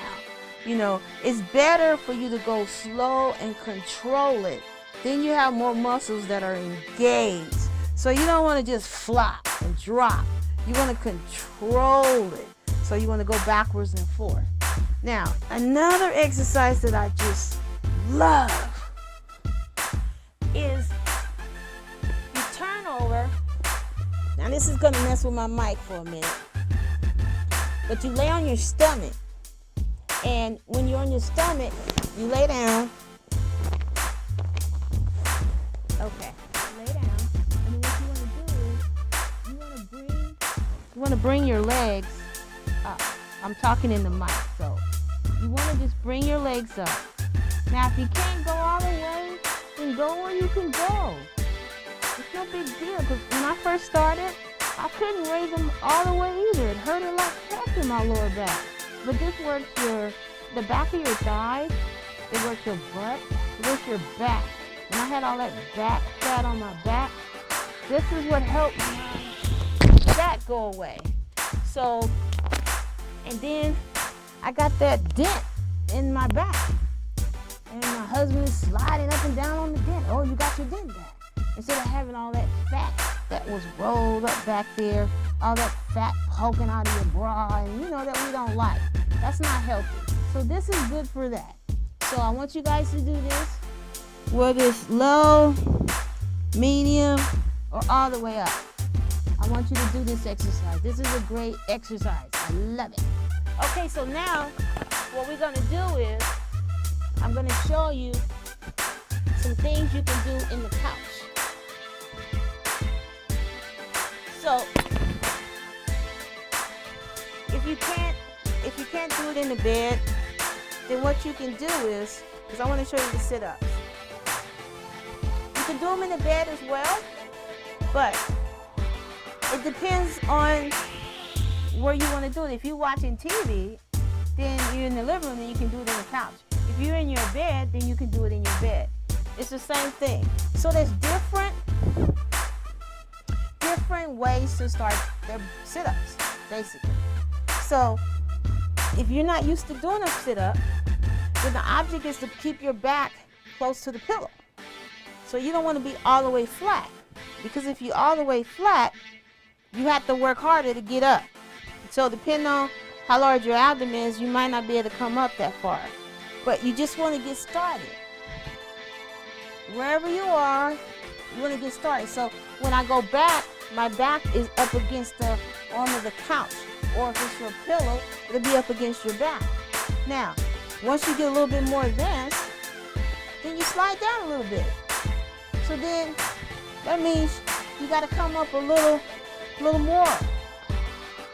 You know, it's better for you to go slow and control it. Then you have more muscles that are engaged. So you don't want to just flop and drop. You want to control it. So you want to go backwards and forth. Now, another exercise that I just love is you turn over. Now this is going to mess with my mic for a minute. But you lay on your stomach. And when you're on your stomach, you lay down. Okay, lay down. And then what you want to do is you want to bring your legs up. I'm talking in the mic, so you want to just bring your legs up. Now, if you can't go all the way, then go where you can go. It's no big deal, because when I first started, I couldn't raise them all the way either. It hurted like heck in my lower back. But this works the back of your thighs, it works your butt, it works your back. When I had all that back fat on my back, this is what helped that go away. So, and then I got that dent in my back. And my husband is sliding up and down on the dent. Oh, you got your dent back. Instead of having all that fat that was rolled up back there, all that fat poking out of your bra, and you know that we don't like. That's not healthy. So this is good for that. So I want you guys to do this, whether it's low, medium, or all the way up. I want you to do this exercise. This is a great exercise. I love it. Okay, so now what we're gonna do is I'm gonna show you some things you can do in the couch. So if you can't do it in the bed, then what you can do is, because I want to show you the sit-ups. You can do them in the bed as well, but it depends on where you want to do it. If you're watching TV, then you're in the living room, then you can do it in the couch. If you're in your bed, then you can do it in your bed. It's the same thing. So there's different ways to start their sit-ups, basically. So if you're not used to doing a sit-up, then the object is to keep your back close to the pillow. So you don't want to be all the way flat, because if you're all the way flat, you have to work harder to get up. So depending on how large your abdomen is, you might not be able to come up that far. But you just want to get started. Wherever you are, you want to get started. So when I go back, my back is up against the arm of the couch. or if it's your pillow, it'll be up against your back. Now, once you get a little bit more advanced, then you slide down a little bit. So then that means you got to come up a little more.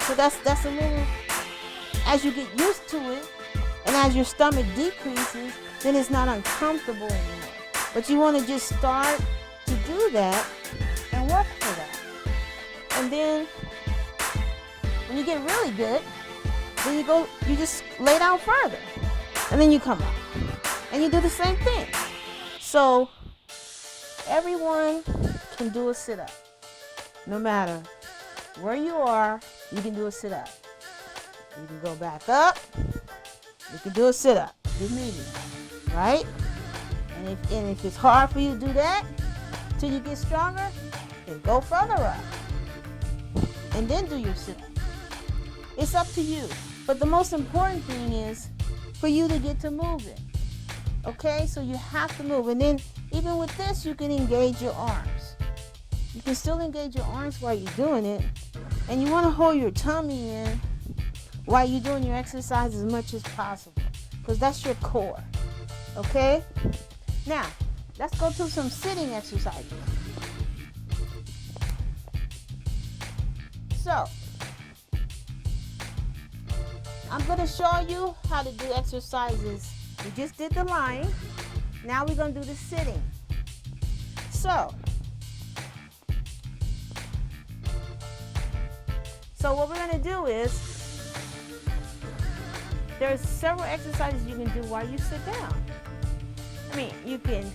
So that's a little, as you get used to it, and as your stomach decreases, then it's not uncomfortable anymore. But you want to just start to do that and work for that. And then when you get really good, then you just lay down further. And then you come up. And you do the same thing. So everyone can do a sit-up. No matter where you are, you can do a sit-up. You can go back up. You can do a sit-up. Do medium. Right? And if it's hard for you to do that till you get stronger, then go further up. And then do your sit-up. It's up to you. But the most important thing is for you to get to moving. Okay? So you have to move. And then even with this, you can engage your arms. You can still engage your arms while you're doing it. And you want to hold your tummy in while you're doing your exercise as much as possible. Because that's your core. Okay? Now, let's go to some sitting exercises. So, I'm going to show you how to do exercises. We just did the lying. Now we're going to do the sitting. So what we're going to do is, there's several exercises you can do while you sit down. I mean, you can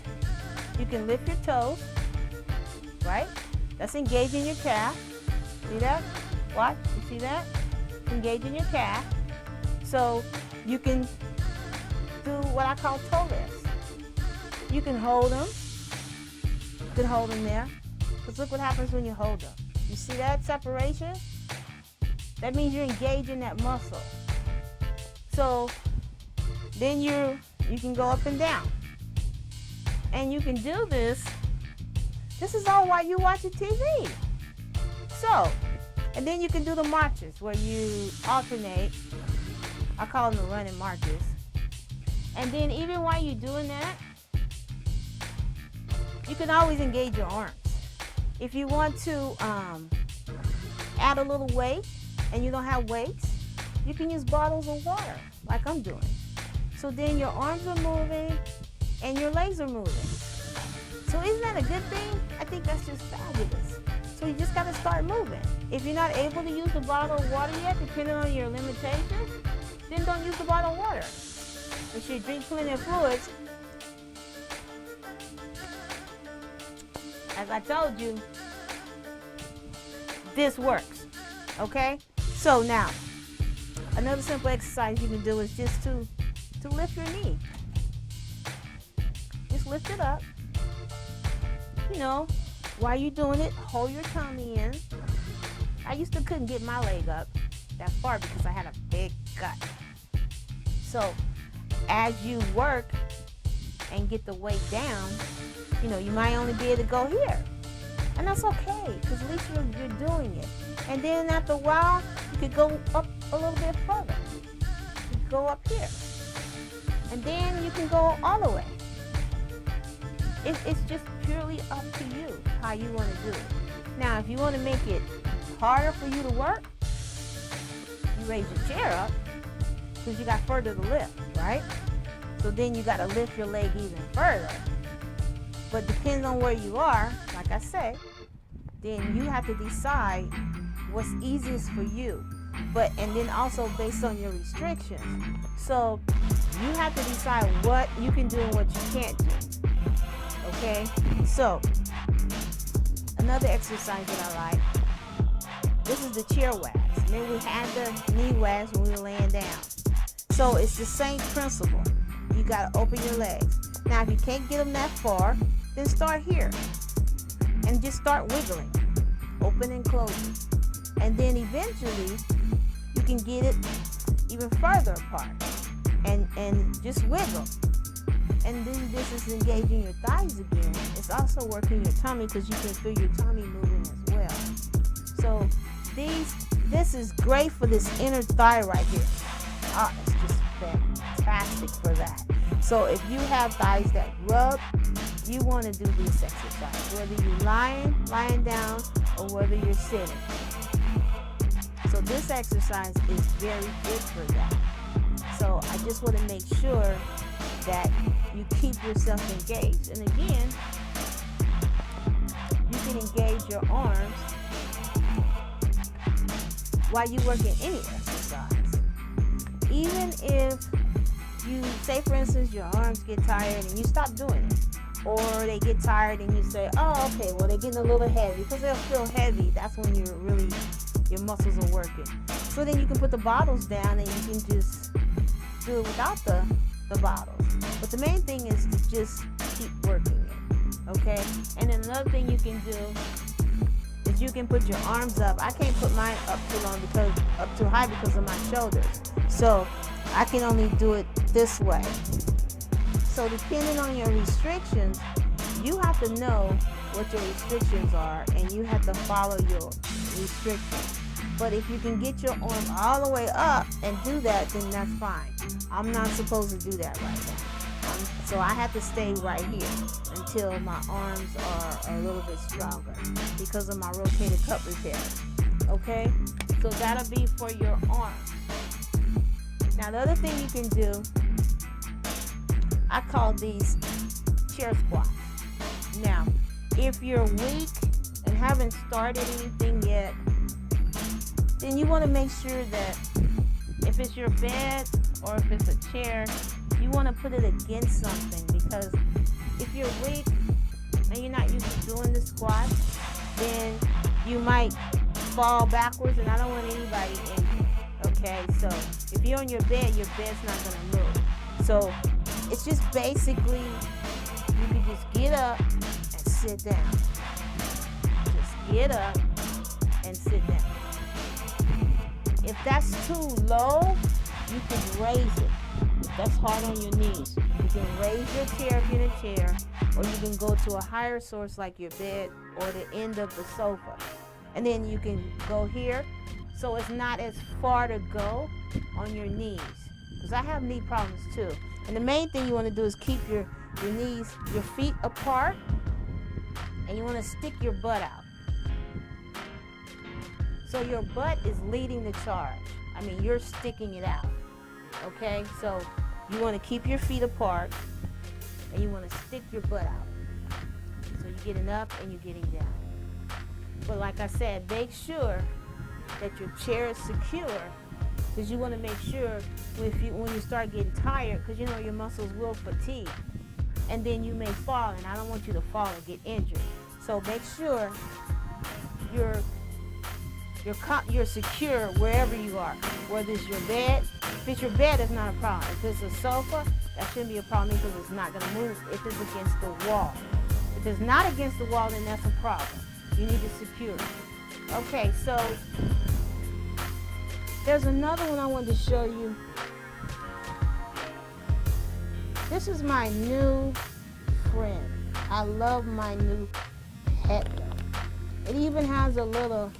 lift your toes, right? That's engaging your calf. See that? Watch. You see that? Engaging your calf. So you can do what I call toe rests. You can hold them. You can hold them there. Because look what happens when you hold them. You see that separation? That means you're engaging that muscle. So then you can go up and down. And you can do this. This is all while you watching TV. So, and then you can do the marches where you alternate. I call them the running marches. And then even while you're doing that, you can always engage your arms. If you want to add a little weight and you don't have weights, you can use bottles of water like I'm doing. So then your arms are moving and your legs are moving. So isn't that a good thing? I think that's just fabulous. So you just got to start moving. If you're not able to use the bottle of water yet, depending on your limitations, then don't use the bottle of water. You should drink plenty of fluids. As I told you, this works. Okay? So now, another simple exercise you can do is just to lift your knee. Just lift it up. You know, while you're doing it, hold your tummy in. I used to couldn't get my leg up that far because I had a big gut. So as you work and get the weight down, you know, you might only be able to go here. And that's okay, because at least you're doing it. And then after a while, you could go up a little bit further. You could go up here. And then you can go all the way. It's just purely up to you how you want to do it. Now, if you want to make it harder for you to work, you raise your chair up because you got further to lift, right? So then you got to lift your leg even further. But depends on where you are, like I said, then you have to decide what's easiest for you. And then also based on your restrictions. So you have to decide what you can do and what you can't do. Okay? So another exercise that I like, this is the chair wags. And then we had the knee wags when we were laying down. So it's the same principle. You got to open your legs. Now if you can't get them that far, then start here. And just start wiggling. Open and closing. And then eventually, you can get it even further apart. And just wiggle. And then this is engaging your thighs again. It's also working your tummy because you can feel your tummy moving as well. So these This is great for this inner thigh right here. It's just fantastic for that. So if you have thighs that rub, you want to do this exercise, whether you're lying down, or whether you're sitting. So this exercise is very good for that. So I just want to make sure that you keep yourself engaged. And again, you can engage your arms while you work in any exercise. Even if you, say for instance, your arms get tired and you stop doing it, or they get tired and you say, oh, okay, well, they're getting a little heavy, because they'll feel heavy. That's when your muscles are working. So then you can put the bottles down and you can just do it without the bottles. But the main thing is to just keep working it, okay? And then another thing you can do is you can put your arms up. I can't put mine up too high because of my shoulders. So I can only do it this way. So depending on your restrictions, you have to know what your restrictions are, and you have to follow your restrictions. But if you can get your arm all the way up and do that, then that's fine. I'm not supposed to do that right now. So I have to stay right here until my arms are a little bit stronger because of my rotator cuff repair. Okay? So that'll be for your arms. Now the other thing you can do, I call these chair squats. Now, if you're weak and haven't started anything yet, then you want to make sure that if it's your bed or if it's a chair, you want to put it against something, because if you're weak and you're not used to doing the squat, then you might fall backwards, and I don't want anybody injured. Okay, so if you're on your bed's not going to move. So it's just basically, you can just get up and sit down. Just get up and sit down. If that's too low, you can raise it. If that's hard on your knees, you can raise your chair if you're in a chair, or you can go to a higher source like your bed or the end of the sofa. And then you can go here, so it's not as far to go on your knees. Because I have knee problems too. And the main thing you want to do is keep your knees, your feet apart, and you want to stick your butt out. So your butt is leading the charge. I mean, you're sticking it out. Okay? So you want to keep your feet apart, and you want to stick your butt out. So you're getting up and you're getting down. But like I said, make sure that your chair is secure, because you want to make sure when you start getting tired, because you know your muscles will fatigue, and then you may fall, and I don't want you to fall and get injured. So make sure you're secure wherever you are, whether it's your bed. If it's your bed, it's not a problem. If it's a sofa, that shouldn't be a problem because it's not going to move if it's against the wall. If it's not against the wall, then that's a problem. You need to secure it. Okay, so there's another one I wanted to show you. This is my new friend. I love my new Petlin. It even has a little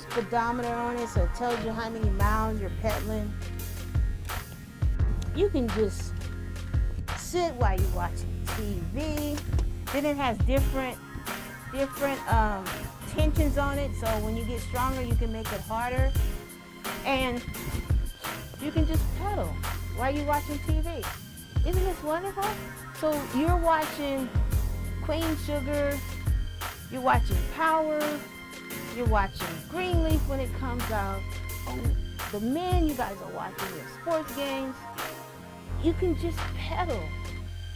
speedometer on it, so it tells you how many miles you're pedaling. You can just sit while you're watching TV. Then it has different tensions on it, so when you get stronger, you can make it harder. And you can just pedal while you're watching TV. Isn't this wonderful? So you're watching Queen Sugar, you're watching Power, you're watching Greenleaf when it comes out. And the men, you guys are watching your sports games. You can just pedal.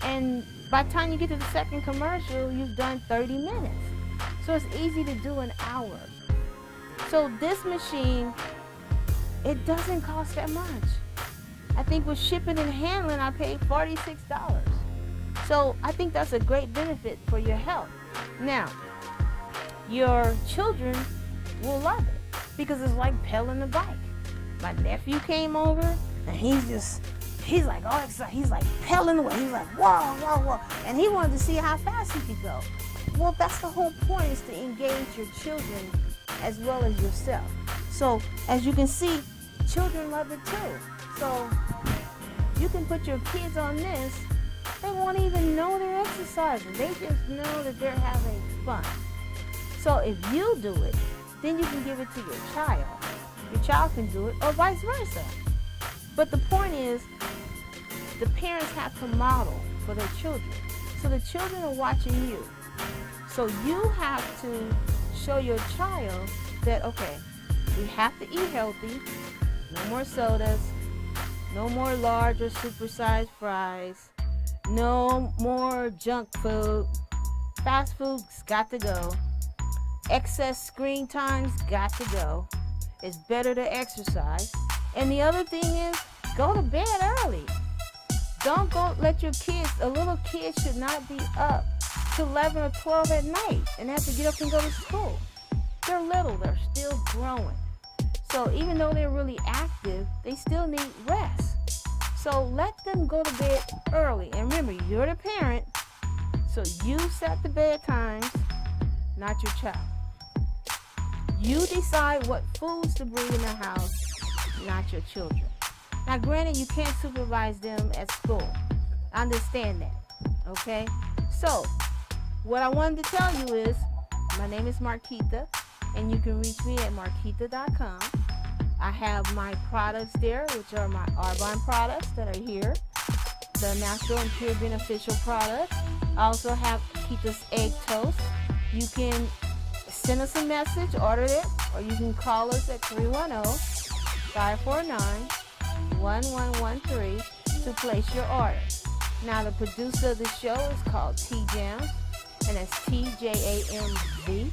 And by the time you get to the second commercial, you've done 30 minutes. So it's easy to do an hour. So this machine, it doesn't cost that much. I think with shipping and handling, I paid $46. So I think that's a great benefit for your health. Now, your children will love it because it's like pedaling a bike. My nephew came over and he's like all excited. He's like pedaling away. He's like, whoa, whoa, whoa. And he wanted to see how fast he could go. Well, that's the whole point, is to engage your children as well as yourself. So as you can see, children love it too. So you can put your kids on this. They won't even know they're exercising. They just know that they're having fun. So if you do it, then you can give it to your child. Your child can do it, or vice versa. But the point is, the parents have to model for their children. So the children are watching you. So you have to show your child that, okay, we have to eat healthy. No more sodas. No more large or supersized fries. No more junk food. Fast food's got to go. Excess screen time's got to go. It's better to exercise. And the other thing is, go to bed early. Don't go let your kids, a little kid should not be up till 11 or 12 at night and have to get up and go to school. They're little, they're still growing. So even though they're really active, they still need rest. So let them go to bed early. And remember, you're the parent, so you set the bedtimes, not your child. You decide what foods to bring in the house, not your children. Now, granted, you can't supervise them at school. I understand that, okay? So, what I wanted to tell you is, my name is Marquita, and you can reach me at marquita.com. I have my products there, which are my Arbonne products that are here, the natural and pure beneficial products. I also have Keita's Egg Toast. You can send us a message, order it, or you can call us at 310-549-1113 to place your order. Now, the producer of the show is called T Jams, and that's TJAMZ,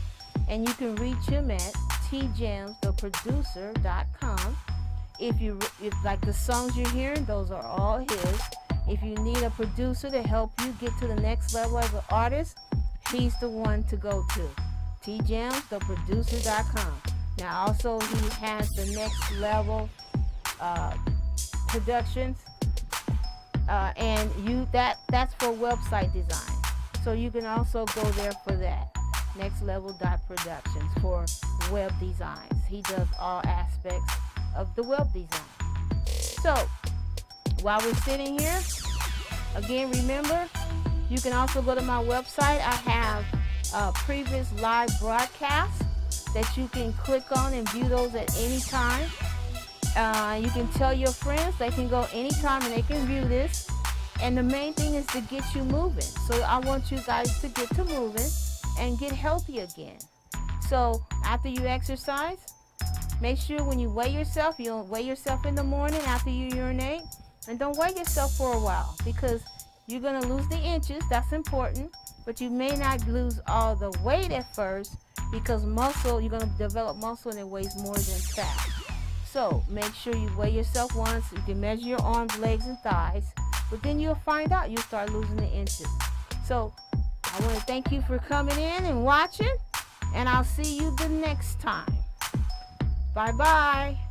and you can reach him at tjamstheproducer.com. If like the songs you're hearing, those are all his. If you need a producer to help you get to the next level as an artist, he's the one to go to. tjamstheproducer.com. Now also he has the Next Level Productions, and that's for website design. So you can also go there for that. Next Level Productions for web designs. He does all aspects of the web design. So while we're sitting here, again, remember, you can also go to my website. I have previous live broadcasts that you can click on and view those at any time. You can tell your friends, they can go anytime and they can view this. And the main thing is to get you moving. So I want you guys to get to moving and get healthy again. So after you exercise, make sure when you weigh yourself, you don't weigh yourself in the morning after you urinate. And don't weigh yourself for a while, because you're going to lose the inches. That's important. But you may not lose all the weight at first, because muscle, you're going to develop muscle and it weighs more than fat. So make sure you weigh yourself once. You can measure your arms, legs, and thighs. But then you'll find out you start losing the inches. So I want to thank you for coming in and watching. And I'll see you the next time. Bye-bye.